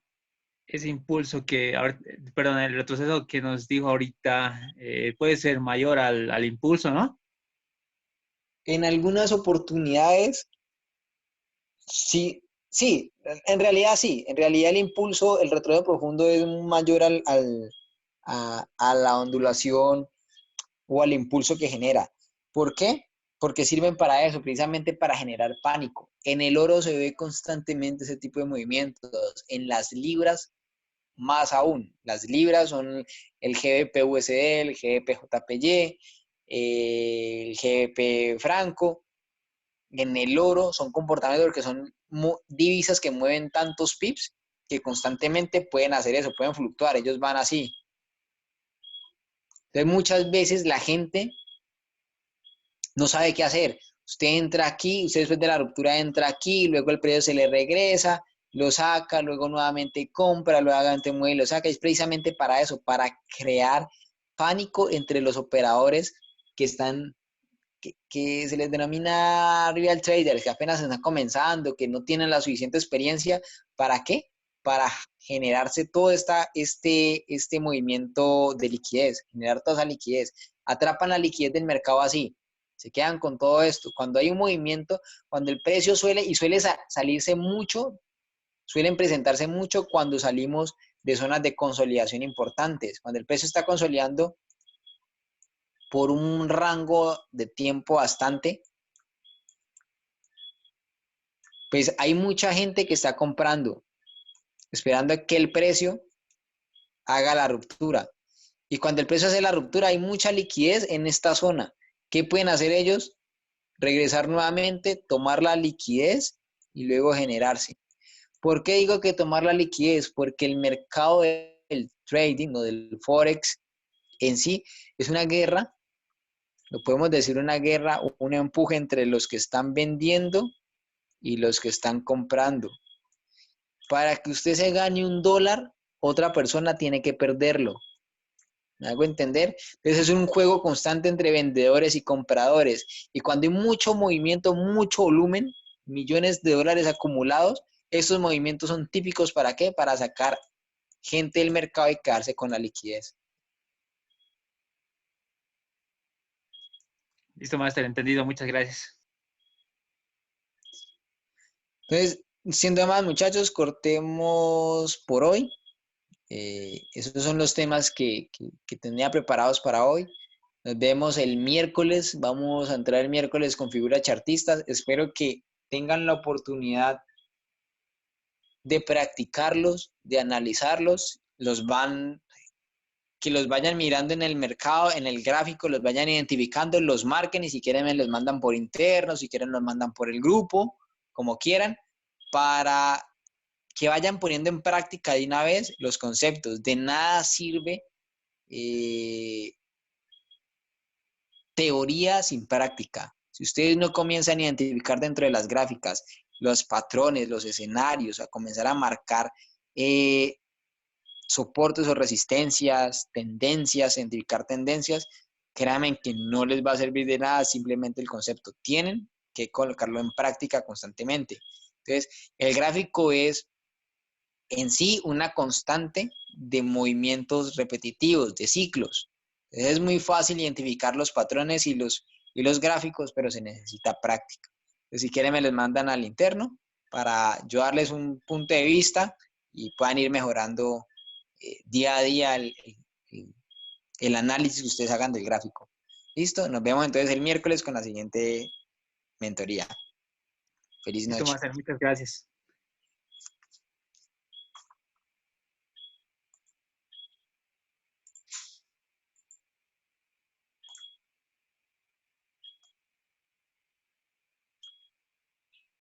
impulso que, perdón, el retroceso que nos dijo ahorita puede ser mayor al impulso, ¿no? En algunas oportunidades, sí, sí, en realidad sí. En realidad el impulso, el retroceso profundo es mayor a la ondulación o al impulso que genera. ¿Por qué? Porque sirven para eso, precisamente para generar pánico. En el oro se ve constantemente ese tipo de movimientos. En las libras, más aún. Las libras son el GBP-USD, el GBP-JPY, el GBP franco. En el oro son comportamientos porque son divisas que mueven tantos pips que constantemente pueden hacer eso, pueden fluctuar, ellos van así. Entonces muchas veces la gente no sabe qué hacer. Usted entra aquí, usted después de la ruptura entra aquí, luego el precio se le regresa, lo saca, luego nuevamente compra, luego nuevamente mueve y lo saca. Es precisamente para eso, para crear pánico entre los operadores que están, que se les denomina real traders, que apenas están comenzando, que no tienen la suficiente experiencia. ¿Para qué? Para generarse todo este movimiento de liquidez, generar toda esa liquidez. Atrapan la liquidez del mercado así, se quedan con todo esto. Cuando hay un movimiento, cuando el precio suele salirse mucho, suelen presentarse mucho cuando salimos de zonas de consolidación importantes. Cuando el precio está consolidando por un rango de tiempo bastante, pues hay mucha gente que está comprando, esperando a que el precio haga la ruptura. Y cuando el precio hace la ruptura, hay mucha liquidez en esta zona. ¿Qué pueden hacer ellos? Regresar nuevamente, tomar la liquidez y luego generarse. ¿Por qué digo que tomar la liquidez? Porque el mercado del trading o del forex en sí es una guerra, lo podemos decir una guerra, un empuje entre los que están vendiendo y los que están comprando. Para que usted se gane $1, otra persona tiene que perderlo. ¿Me hago entender? Entonces es un juego constante entre vendedores y compradores. Y cuando hay mucho movimiento, mucho volumen, millones de dólares acumulados, estos movimientos son típicos ¿para qué? Para sacar gente del mercado y quedarse con la liquidez. Listo, Máster, entendido. Muchas gracias. Entonces, siendo más, muchachos, cortemos por hoy. Esos son los temas que tenía preparados para hoy. Nos vemos el miércoles. Vamos a entrar el miércoles con figuras chartistas. Espero que tengan la oportunidad de practicarlos, de analizarlos. Que los vayan mirando en el mercado, en el gráfico, los vayan identificando, los marquen y si quieren me los mandan por interno, si quieren los mandan por el grupo, como quieran, para que vayan poniendo en práctica de una vez los conceptos. De nada sirve teoría sin práctica. Si ustedes no comienzan a identificar dentro de las gráficas los patrones, los escenarios, a comenzar a marcar soportes o resistencias, tendencias, identificar tendencias, créanme que no les va a servir de nada simplemente el concepto. Tienen que colocarlo en práctica constantemente. Entonces, el gráfico es en sí una constante de movimientos repetitivos, de ciclos. Entonces, es muy fácil identificar los patrones y los gráficos, pero se necesita práctica. Entonces, si quieren me les mandan al interno para yo darles un punto de vista y puedan ir mejorando día a día el análisis que ustedes hagan del gráfico. ¿Listo? Nos vemos entonces el miércoles con la siguiente mentoría. Feliz Listo, noche. Master, muchas gracias.